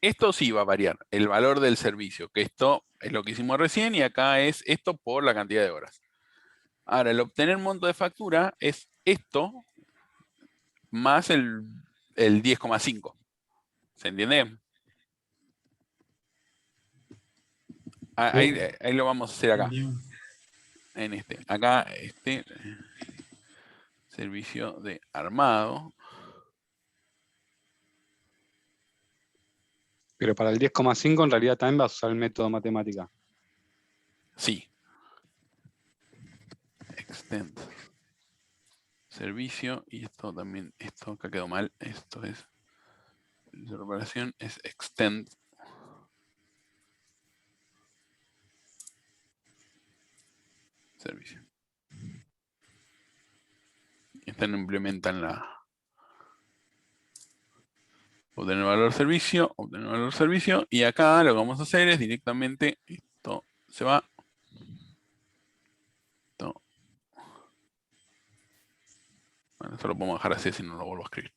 Esto sí va a variar, el valor del servicio, que esto es lo que hicimos recién y acá es esto por la cantidad de horas. Ahora, el obtener monto de factura es esto más el 10,5. ¿Se entiende? Ahí lo vamos a hacer acá. En este. Acá, servicio de armado. Pero para el 10,5 en realidad también vas a usar el método matemática. Sí. Extend. Servicio. Y esto también, esto acá quedó mal. Esto es. La reparación es extend. Servicio. Esta no implementan la. Obtener valor servicio, obtener valor servicio. Y acá lo que vamos a hacer es directamente. Esto se va. Esto. Bueno, esto lo podemos dejar así si no lo vuelvo a escribir.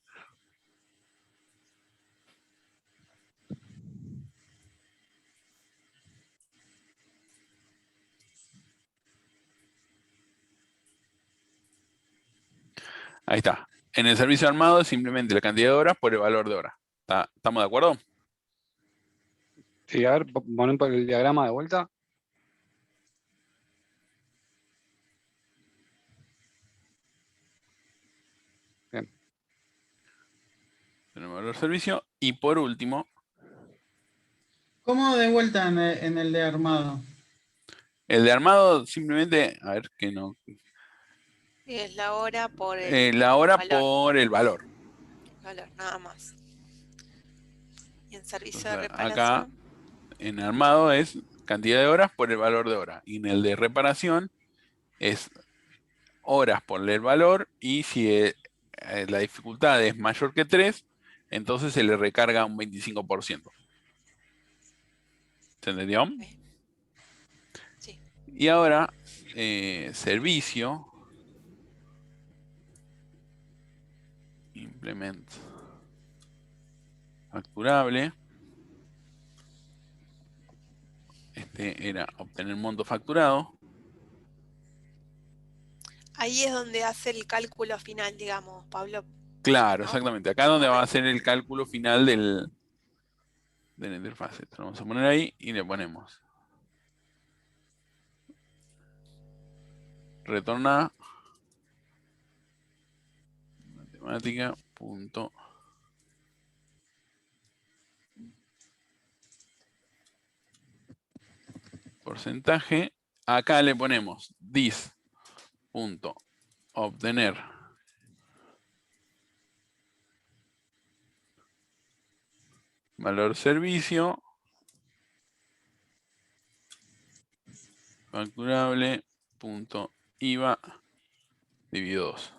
Ahí está. En el servicio armado es simplemente la cantidad de horas por el valor de horas. ¿Estamos de acuerdo? Sí, a ver, ponen por el diagrama de vuelta. Bien. Tenemos valor servicio. Y por último. ¿Cómo de vuelta en el de armado? El de armado simplemente, a ver que no. Y es la hora por el La hora valor. por el valor. Valor, nada más. Y en servicio Entonces, de reparación. acá en armado es cantidad de horas por el valor de hora. Y en el de reparación es horas por el valor. Y si la dificultad es mayor que 3, entonces se le recarga un 25%. ¿Se entendió? Sí. Y ahora, servicio. Implement. Facturable. Este era obtener monto facturado. Ahí es donde hace el cálculo final, digamos, Pablo. Claro, ¿no? exactamente. Acá es donde va a hacer el cálculo final de la interfaz. Esto lo vamos a poner ahí y le ponemos. Retorna matemática punto porcentaje. Acá le ponemos this punto obtener valor servicio facturable punto IVA dividido 2.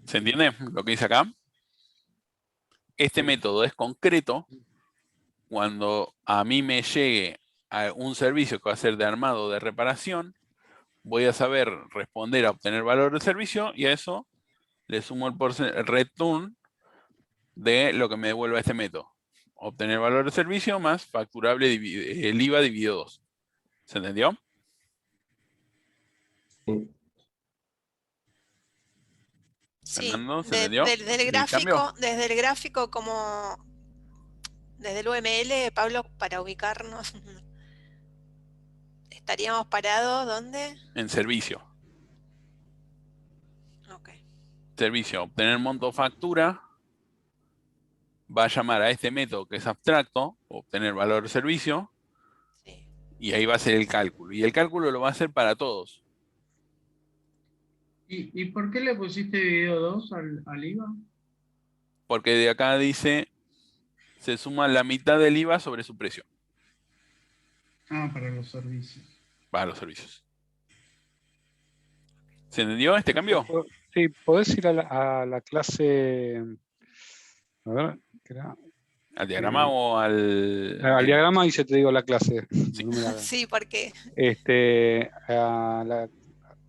¿Se entiende lo que dice acá? Este método es concreto cuando a mí me llegue a un servicio que va a ser de armado o de reparación. Voy a saber responder a obtener valor de servicio y a eso le sumo el return de lo que me devuelva este método. Obtener valor de servicio más facturable el IVA dividido 2. ¿Se entendió? Sí, Fernando, ¿se entendió? desde el gráfico como desde el UML, Pablo, para ubicarnos, ¿estaríamos parados dónde? En servicio. Ok. Servicio, obtener monto factura, va a llamar a este método que es abstracto, obtener valor de servicio, sí. Y ahí va a hacer el cálculo. Y el cálculo lo va a hacer para todos. ¿Y por qué le pusiste dividido 2 al IVA? Porque de acá dice, se suma la mitad del IVA sobre su precio. Ah, para los servicios. Para los servicios. ¿Se entendió este cambio? Sí, podés ir a la clase. A ver, ¿qué era? ¿Al diagrama o al...? Al diagrama y se te digo la clase. Sí, Sí, porque...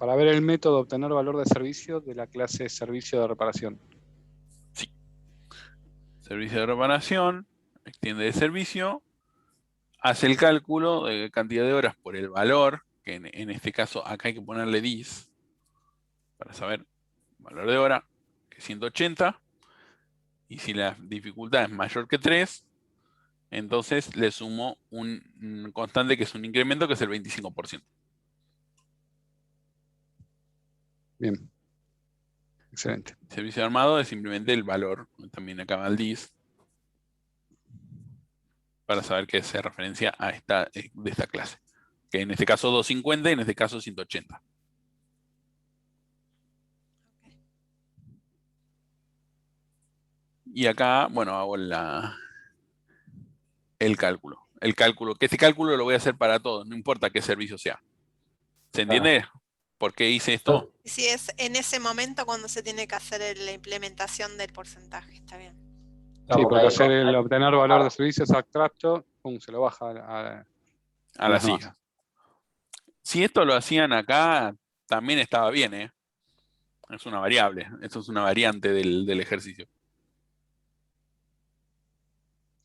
para ver el método de obtener valor de servicio de la clase servicio de reparación. Servicio de reparación, extiende de servicio, hace el cálculo de cantidad de horas por el valor, que en este caso acá hay que ponerle dis, para saber valor de hora, que es 180, y si la dificultad es mayor que 3, entonces le sumo un constante que es un incremento, que es el 25%. Bien. Excelente. Servicio armado es simplemente el valor, también acá va el dis, para saber que se referencia a de esta clase, que en este caso 250 y en este caso 180. Y acá, bueno, hago el cálculo. Que este cálculo lo voy a hacer para todos, no importa qué servicio sea. ¿Se entiende? ¿Por qué hice esto? Si es en ese momento cuando se tiene que hacer la implementación del porcentaje, está bien. Sí, porque hacer el obtener valor de servicio es abstracto, se lo baja a las hijas. Si esto lo hacían acá, también estaba bien, ¿eh? Es una variable, esto es una variante del ejercicio.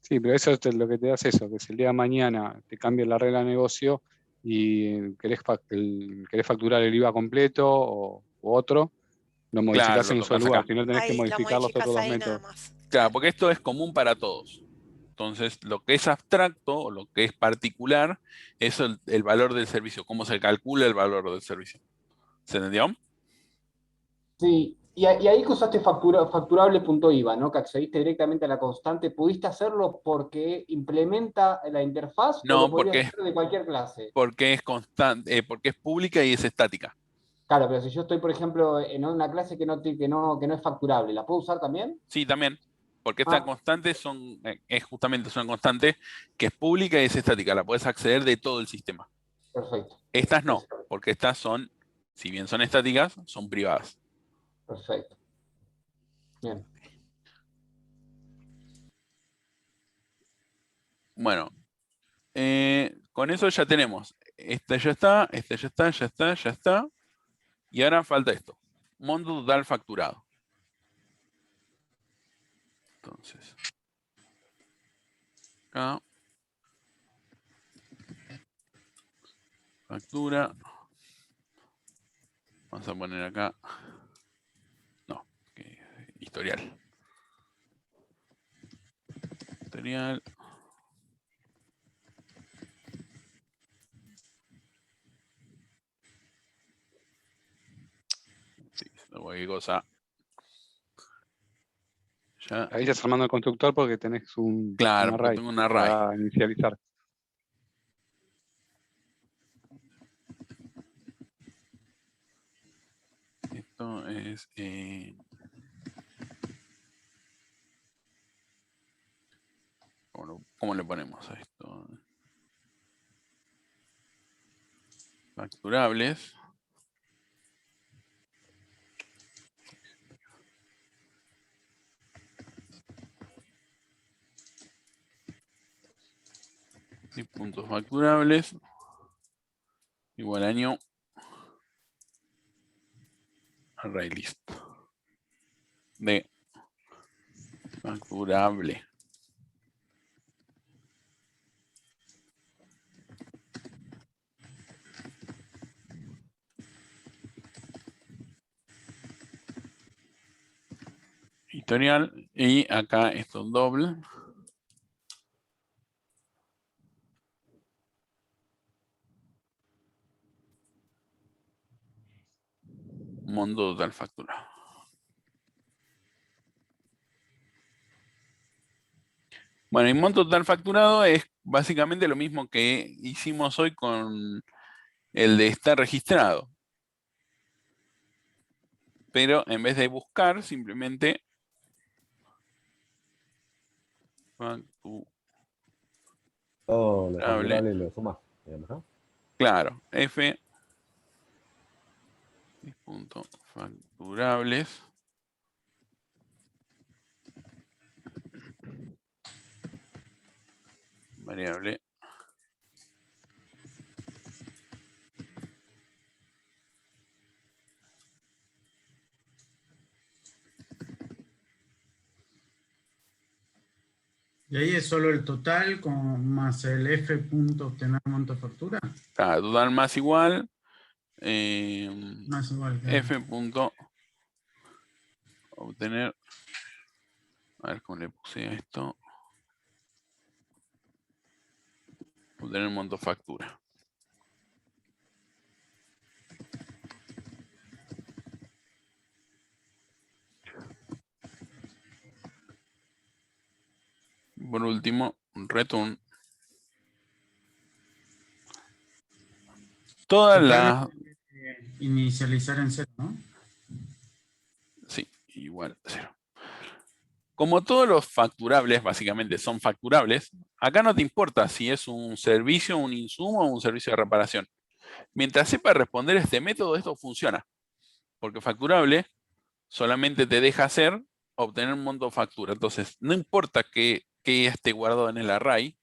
Sí, pero eso es lo que te hace eso, que si el día de mañana te cambia la regla de negocio y querés facturar el IVA completo o otro, lo modificás en un solo lugar, si no tenés que modificar los otros dos métodos. Claro, porque esto es común para todos. Entonces, lo que es abstracto o lo que es particular es el valor del servicio, cómo se calcula el valor del servicio. ¿Se entendió? Sí, y ahí que usaste facturable.iva, ¿no? Que accediste directamente a la constante, ¿pudiste hacerlo porque implementa la interfaz o No, lo podrías hacer de cualquier clase? Porque es constante, porque es pública y es estática. Claro, pero si yo estoy, por ejemplo, en una clase que no es facturable, ¿la puedo usar también? Sí, también. Porque estas constantes es justamente una constante que es pública y es estática. La puedes acceder de todo el sistema. Perfecto. Estas no, porque estas son, si bien son estáticas, son privadas. Perfecto. Bien. Bueno, con eso ya tenemos. Esta ya está. Y ahora falta esto. Monto total facturado. Entonces, acá. Factura. Vamos a poner acá. No, historial. Historial. Sí, cualquier cosa. Ya. Ahí estás armando el constructor porque tenés un array. Tengo un array. Para inicializar. Esto es... ¿Cómo le ponemos a esto? Facturables. Y puntos facturables. Igual año. Array list. De facturable. Historial. Y acá esto doble. Monto total factura. Bueno, y monto total facturado es básicamente lo mismo que hicimos hoy con el de estar registrado. Pero en vez de buscar, simplemente Todo lo facturable lo sumas, digamos, ¿no? Claro, F punto facturables variable Y ahí es solo el total más el F punto obtener monto de factura. Claro, total más igual. Más igual. Claro. F punto obtener. A ver cómo le puse a esto. Obtener monto factura. Por último, return. Todas las... Inicializar en 0, ¿no? Sí, igual a 0. Como todos los facturables básicamente son facturables, acá no te importa si es un servicio, un insumo o un servicio de reparación. Mientras sepa responder este método, esto funciona. Porque facturable solamente te deja hacer obtener un monto factura. Entonces, no importa que esté guardado en el array,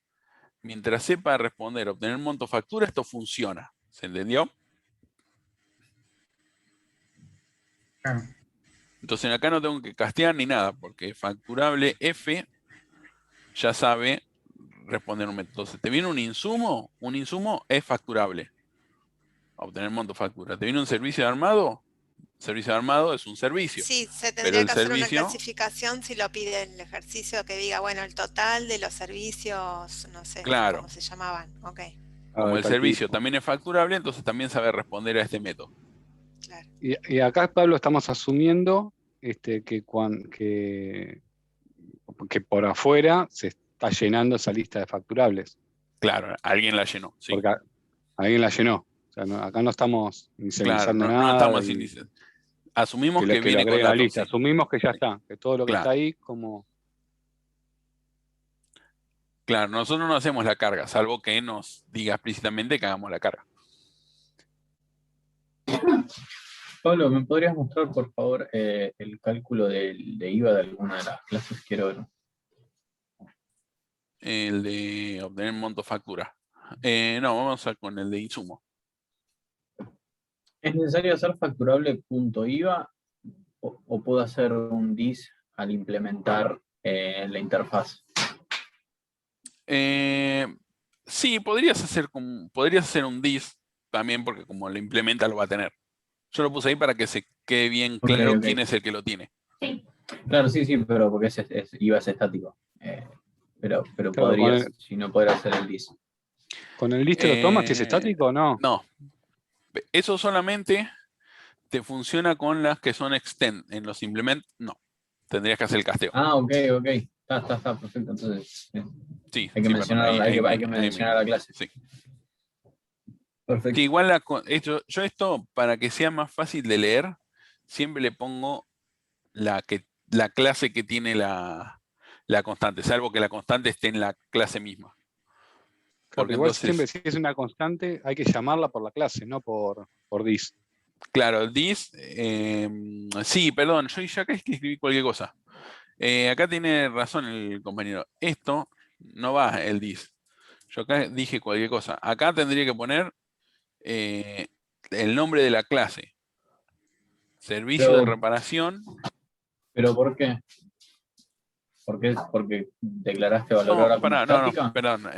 mientras sepa responder obtener un monto factura, esto funciona. ¿Se entendió? Claro. Entonces acá no tengo que castear ni nada, porque facturable F ya sabe responder un método. Entonces, ¿te viene un insumo? Un insumo es facturable. Obtener monto factura. ¿Te viene un servicio de armado? Servicio de armado es un servicio. Sí, se pero tendría el que hacer una servicio, clasificación si lo pide el ejercicio que diga, bueno, el total de los servicios, no sé claro, cómo se llamaban. Ok, como el tal servicio tipo. también es facturable, entonces también sabe responder a este método. claro. Y acá, Pablo, estamos asumiendo que por afuera se está llenando esa lista de facturables. Claro, alguien la llenó, sí. Porque alguien la llenó. O sea, acá no estamos Claro, inicializando no nada. estamos y iniciando. Asumimos que que lo viene con agrega a la datos, lista. sí. Asumimos que ya Sí. está. Que todo lo que Claro. está ahí como... Claro, nosotros no hacemos la carga, salvo que nos diga explícitamente que hagamos la carga. Pablo, ¿me podrías mostrar, por favor, el cálculo de IVA de alguna de las clases? Quiero ver. El de obtener monto factura. No, vamos a con el de insumo. ¿Es necesario hacer facturable.iva o puedo hacer un dis al implementar la interfaz? Sí, podrías hacer un dis también, porque como lo implementa lo va a tener. Yo lo puse ahí para que se quede bien claro Ok. quién es el que lo tiene. Claro, sí, pero porque IVA es estático. Pero Claro, podrías, si no, poder hacer el dis. ¿Con el list lo tomas que es estático o no? No. Eso solamente te funciona con las que son extend. En los implement, no. Tendrías que hacer el casteo. Ah, ok. Está perfecto. Entonces, sí, hay que sí, mencionar, perdón, hay que mencionar la clase. Sí. Perfecto. Que igual yo esto, para que sea más fácil de leer, siempre le pongo la clase que tiene la constante, salvo que la constante esté en la clase misma. Claro, Porque igual entonces, siempre si es una constante hay que llamarla por la clase, no por dis. claro, el dis, sí, perdón, yo ya acá escribí cualquier cosa. Acá tiene razón el compañero. Esto no va el dis. Yo acá dije cualquier cosa. Acá tendría que poner el nombre de la clase. Servicio de reparación. ¿Pero por qué? ¿Porque declaraste valorarla como estática? No, perdón.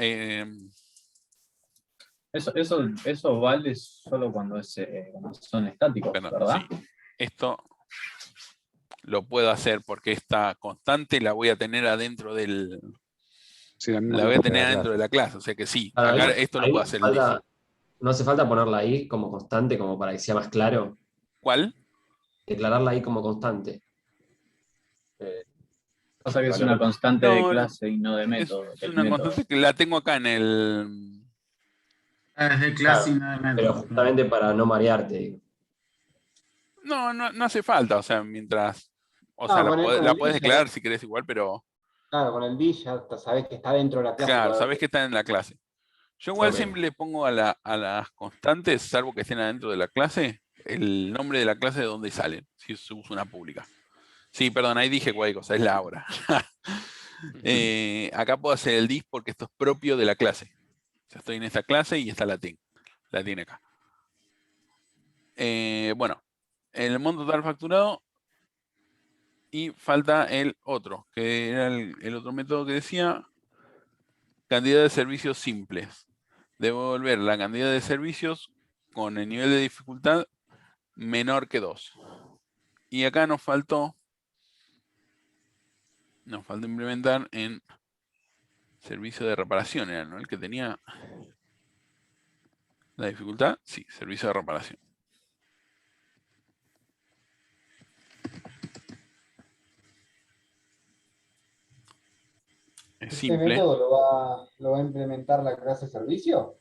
Eso vale solo cuando son estáticos, Perdón, ¿verdad? sí. Esto lo puedo hacer porque esta constante la voy a tener adentro del... Sí, la voy a tener adentro de la clase, o sea que sí. Ahora, Acá ahí- esto lo ahí puedo hacer el dis. no hace falta ponerla ahí como constante, como para que sea más claro. ¿Cuál? Declararla ahí como constante. Pasa que es valor. una constante de No, clase y no de Es método. una constante que la tengo acá en el... Es de clase y no de Pero método. justamente para no marearte, digo. No hace falta, o sea, mientras... O No, sea, con la el puedes dis, declarar si querés igual, pero... claro, con el dis ya sabés que está dentro de la clase. Claro, sabés que está en la clase. Yo igual Ok. siempre le pongo a las constantes, salvo que estén adentro de la clase, el nombre de la clase de donde salen, si se usa una pública. Sí, perdón, ahí dije cualquier cosa, es la hora. Acá puedo hacer el dis porque esto es propio de la clase. O sea, estoy en esta clase y esta la tiene acá. Bueno, el monto total facturado y falta el otro, que era el otro método que decía, cantidad de servicios simples. Devolver la cantidad de servicios con el nivel de dificultad menor que 2. Y acá nos faltó implementar en servicio de reparación, ¿era, no? El que tenía la dificultad, sí, servicio de reparación. Es ¿Este simple. método lo va a implementar la clase servicio?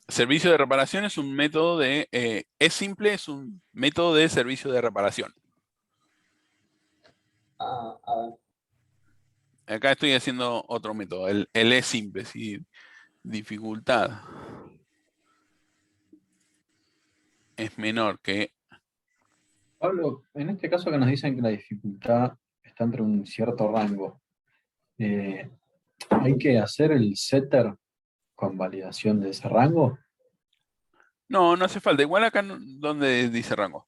Servicio de reparación es un método de... es simple, es un método de servicio de reparación. Ah, a ver. Acá estoy haciendo otro método, el es simple, ¿sí? Dificultad es menor que... Pablo, en este caso que nos dicen que la dificultad está entre un cierto rango, ¿hay que hacer el setter con validación de ese rango? No, no hace falta. Igual acá donde dice rango.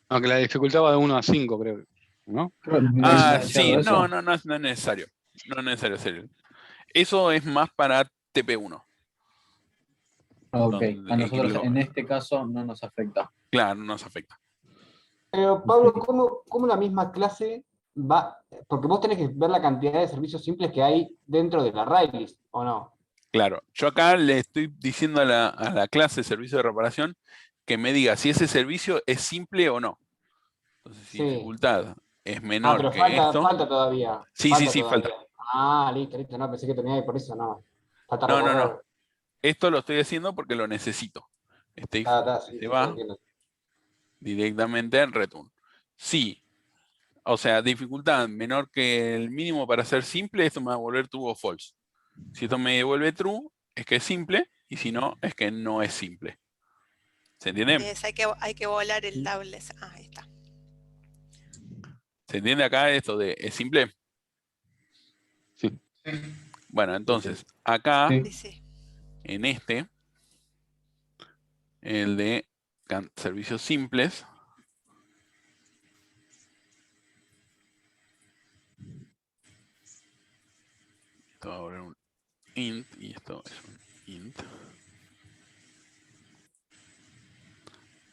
Aunque la dificultad va de 1 a 5, creo. ¿No? Ah, sí, no es necesario. No es necesario hacer. Eso es más para TP1. Ok, a nosotros en este caso no nos afecta. Claro, no nos afecta. Pero Pablo, ¿cómo la misma clase va? Porque vos tenés que ver la cantidad de servicios simples que hay dentro de la array list, ¿o no? Claro, yo acá le estoy diciendo a la clase de servicio de reparación que me diga si ese servicio es simple o no. Entonces, si dificultad es menor pero que falta esto. Sí, Falta. Ah, listo, no, pensé que tenía por eso, no. Falta No. Esto lo estoy haciendo porque lo necesito. Este va directamente en return. Sí. O sea, dificultad menor que el mínimo para ser simple, esto me va a volver true o false. Si esto me devuelve true, es que es simple, y si no, es que no es simple. ¿Se entiende? Hay que volar el doublet. Ah, ahí está. ¿Se entiende acá esto de es simple? Sí. Bueno, entonces, acá, Sí. en el de servicios simples, esto va a volver un int, y esto es un int.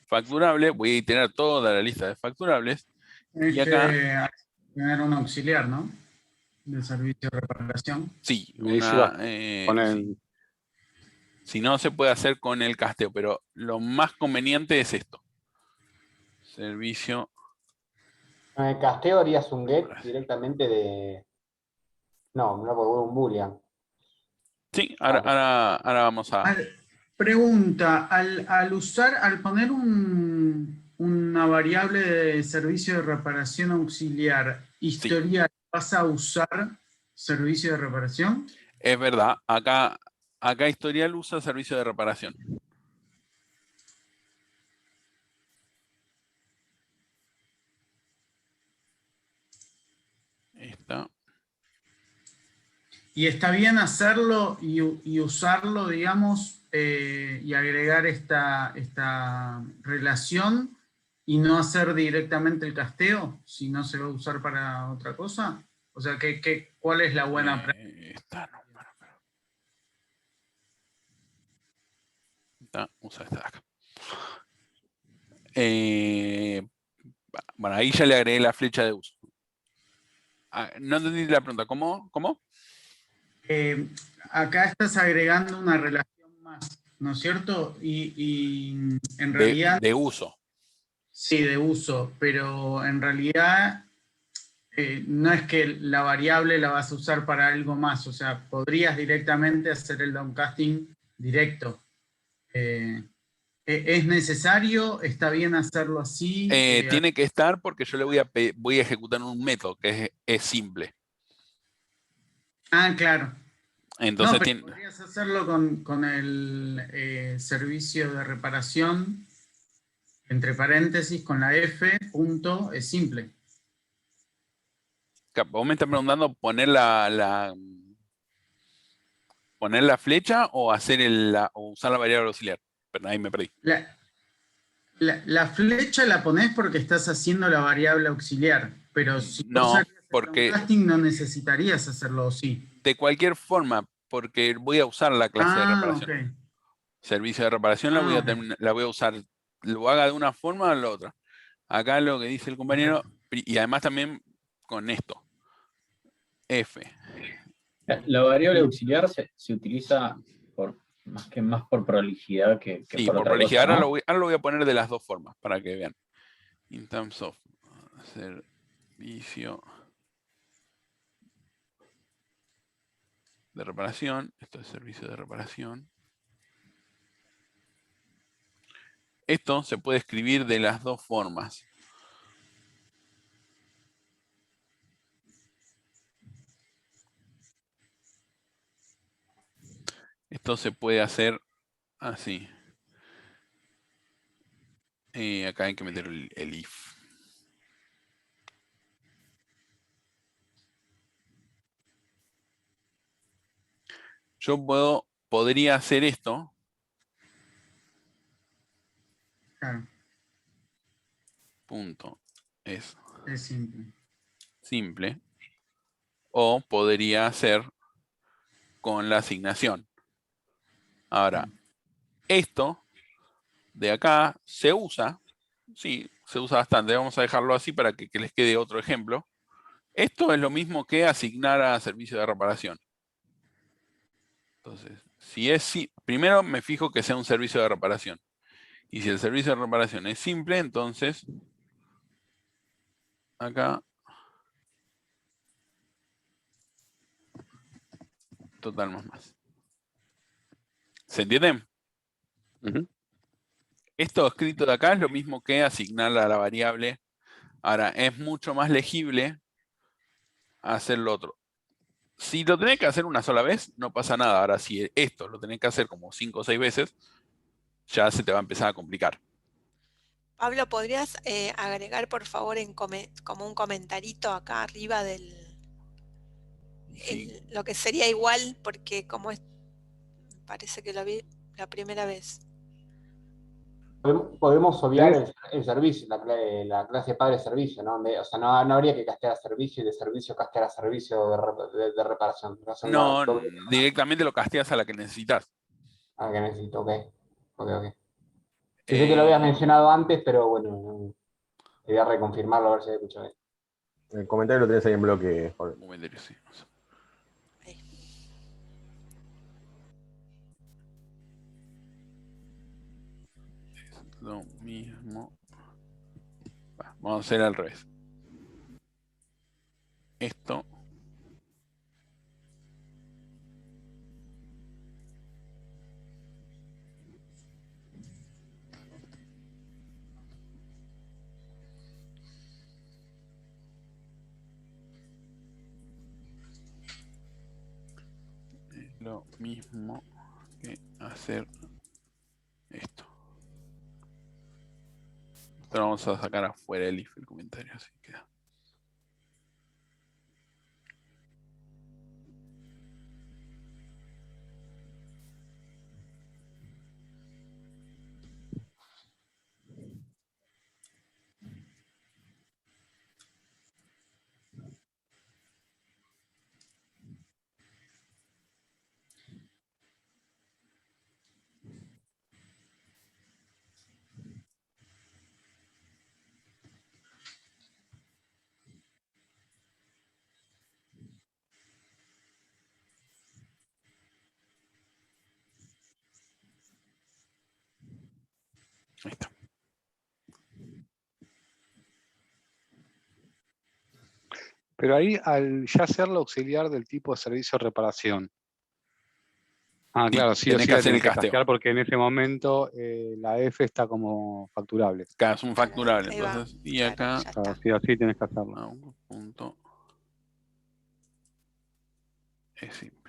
Facturable, voy a iterar toda la lista de facturables. Es y acá que tener un auxiliar, ¿no? De servicio de reparación. sí, sí. Si no, se puede hacer con el casteo, pero lo más conveniente es esto. Servicio. En el casteo harías un get directamente de... No, porque hubo un boolean. Sí, ahora vamos a... Pregunta, al poner una variable de servicio de reparación auxiliar, historial, ¿vas a usar servicio de reparación? Es verdad, acá historial usa servicio de reparación. Y está bien hacerlo y usarlo, digamos, y agregar esta relación y no hacer directamente el casteo, si no se va a usar para otra cosa. O sea, ¿cuál es la buena práctica? Usa esta de acá. Bueno, ahí ya le agregué la flecha de uso. No entendí la pregunta. ¿Cómo? Acá estás agregando una relación más, ¿no es cierto? Y en realidad... De uso. Sí, de uso, pero en realidad no es que la variable la vas a usar para algo más, o sea, podrías directamente hacer el downcasting directo. ¿Es necesario? ¿Está bien hacerlo así? Tiene que estar porque yo le voy a ejecutar un método que es simple. Ah, claro. Entonces no, pero podrías hacerlo con el servicio de reparación, entre paréntesis, con la F, punto, es simple. ¿Vos me estás preguntando poner la flecha o hacer o usar la variable auxiliar? Pero ahí me perdí. La flecha la ponés porque estás haciendo la variable auxiliar, pero si vos harías porque casting no necesitarías hacerlo, sí. de cualquier forma, porque voy a usar la clase de reparación. Ok. Servicio de reparación la voy a Ok. la voy a usar, lo haga de una forma o de la otra. Acá lo que dice el compañero, y además también con esto. F. La variable auxiliar se utiliza más por prolijidad que Sí, por por otra prolijidad. cosa, ¿no? Ahora lo voy a poner de las dos formas para que vean. In terms of servicio de reparación. Esto es servicio de reparación. Esto se puede escribir de las dos formas. Esto se puede hacer así. Acá hay que meter el if. Yo podría hacer esto. Claro. Punto. Es simple. Simple. O podría hacer con la asignación. Ahora, esto de acá se usa. Sí, se usa bastante. Vamos a dejarlo así para que les quede otro ejemplo. Esto es lo mismo que asignar a servicio de reparación. Entonces, primero me fijo que sea un servicio de reparación. Y si el servicio de reparación es simple, entonces acá total más. ¿Se entienden? Esto escrito de acá es lo mismo que asignarle a la variable. Ahora, es mucho más legible hacer lo otro. Si lo tenés que hacer una sola vez, no pasa nada. Ahora, si esto lo tenés que hacer como 5 o 6 veces, ya se te va a empezar a complicar. Pablo, ¿podrías agregar, por favor, como un comentarito acá arriba del lo que sería igual? Porque como parece que lo vi la primera vez. Podemos obviar el servicio, la clase padre servicio, ¿no? O sea, no habría que castear a servicio y de servicio castear a servicio de reparación. No, directamente lo casteas a la que necesitas. A la que necesito, ok. Pensé que lo habías mencionado antes, pero bueno, quería reconfirmarlo a ver si había escuchado bien. El comentario lo tenés ahí en bloque, Jorge. Comentario, sí. Es lo mismo. Vamos a hacer al revés. Esto. Es lo mismo que hacer esto. Esto lo vamos a sacar afuera el if, el comentario, así queda. Ahí está. Pero ahí, al ya hacerlo auxiliar del tipo de servicio de reparación. Ah, claro, sí o tenés sí que la hacer tenés el que casteo. castear porque en ese momento la F está como facturable. Acá es un facturable, Ahí va. entonces, y acá Claro, sí o sí tenés que hacerlo. a un punto es simple.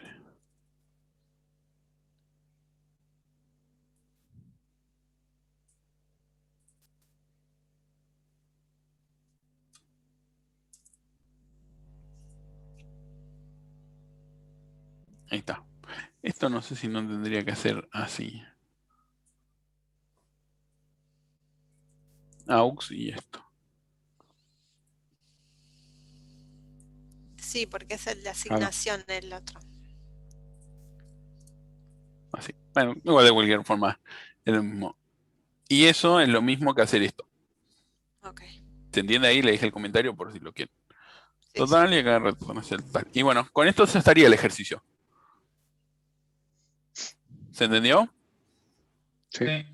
Ahí está. Esto no sé si no tendría que hacer así. Aux y esto. Sí, porque es el de asignación del otro. Así. Bueno, igual de cualquier forma. Es lo mismo. Y eso es lo mismo que hacer esto. Ok. ¿Se entiende ahí? Le dije el comentario por si lo quieren. Sí, Total, y acá reconocer tal. Y bueno, con esto se estaría el ejercicio. ¿Se entendió? Sí. Sí.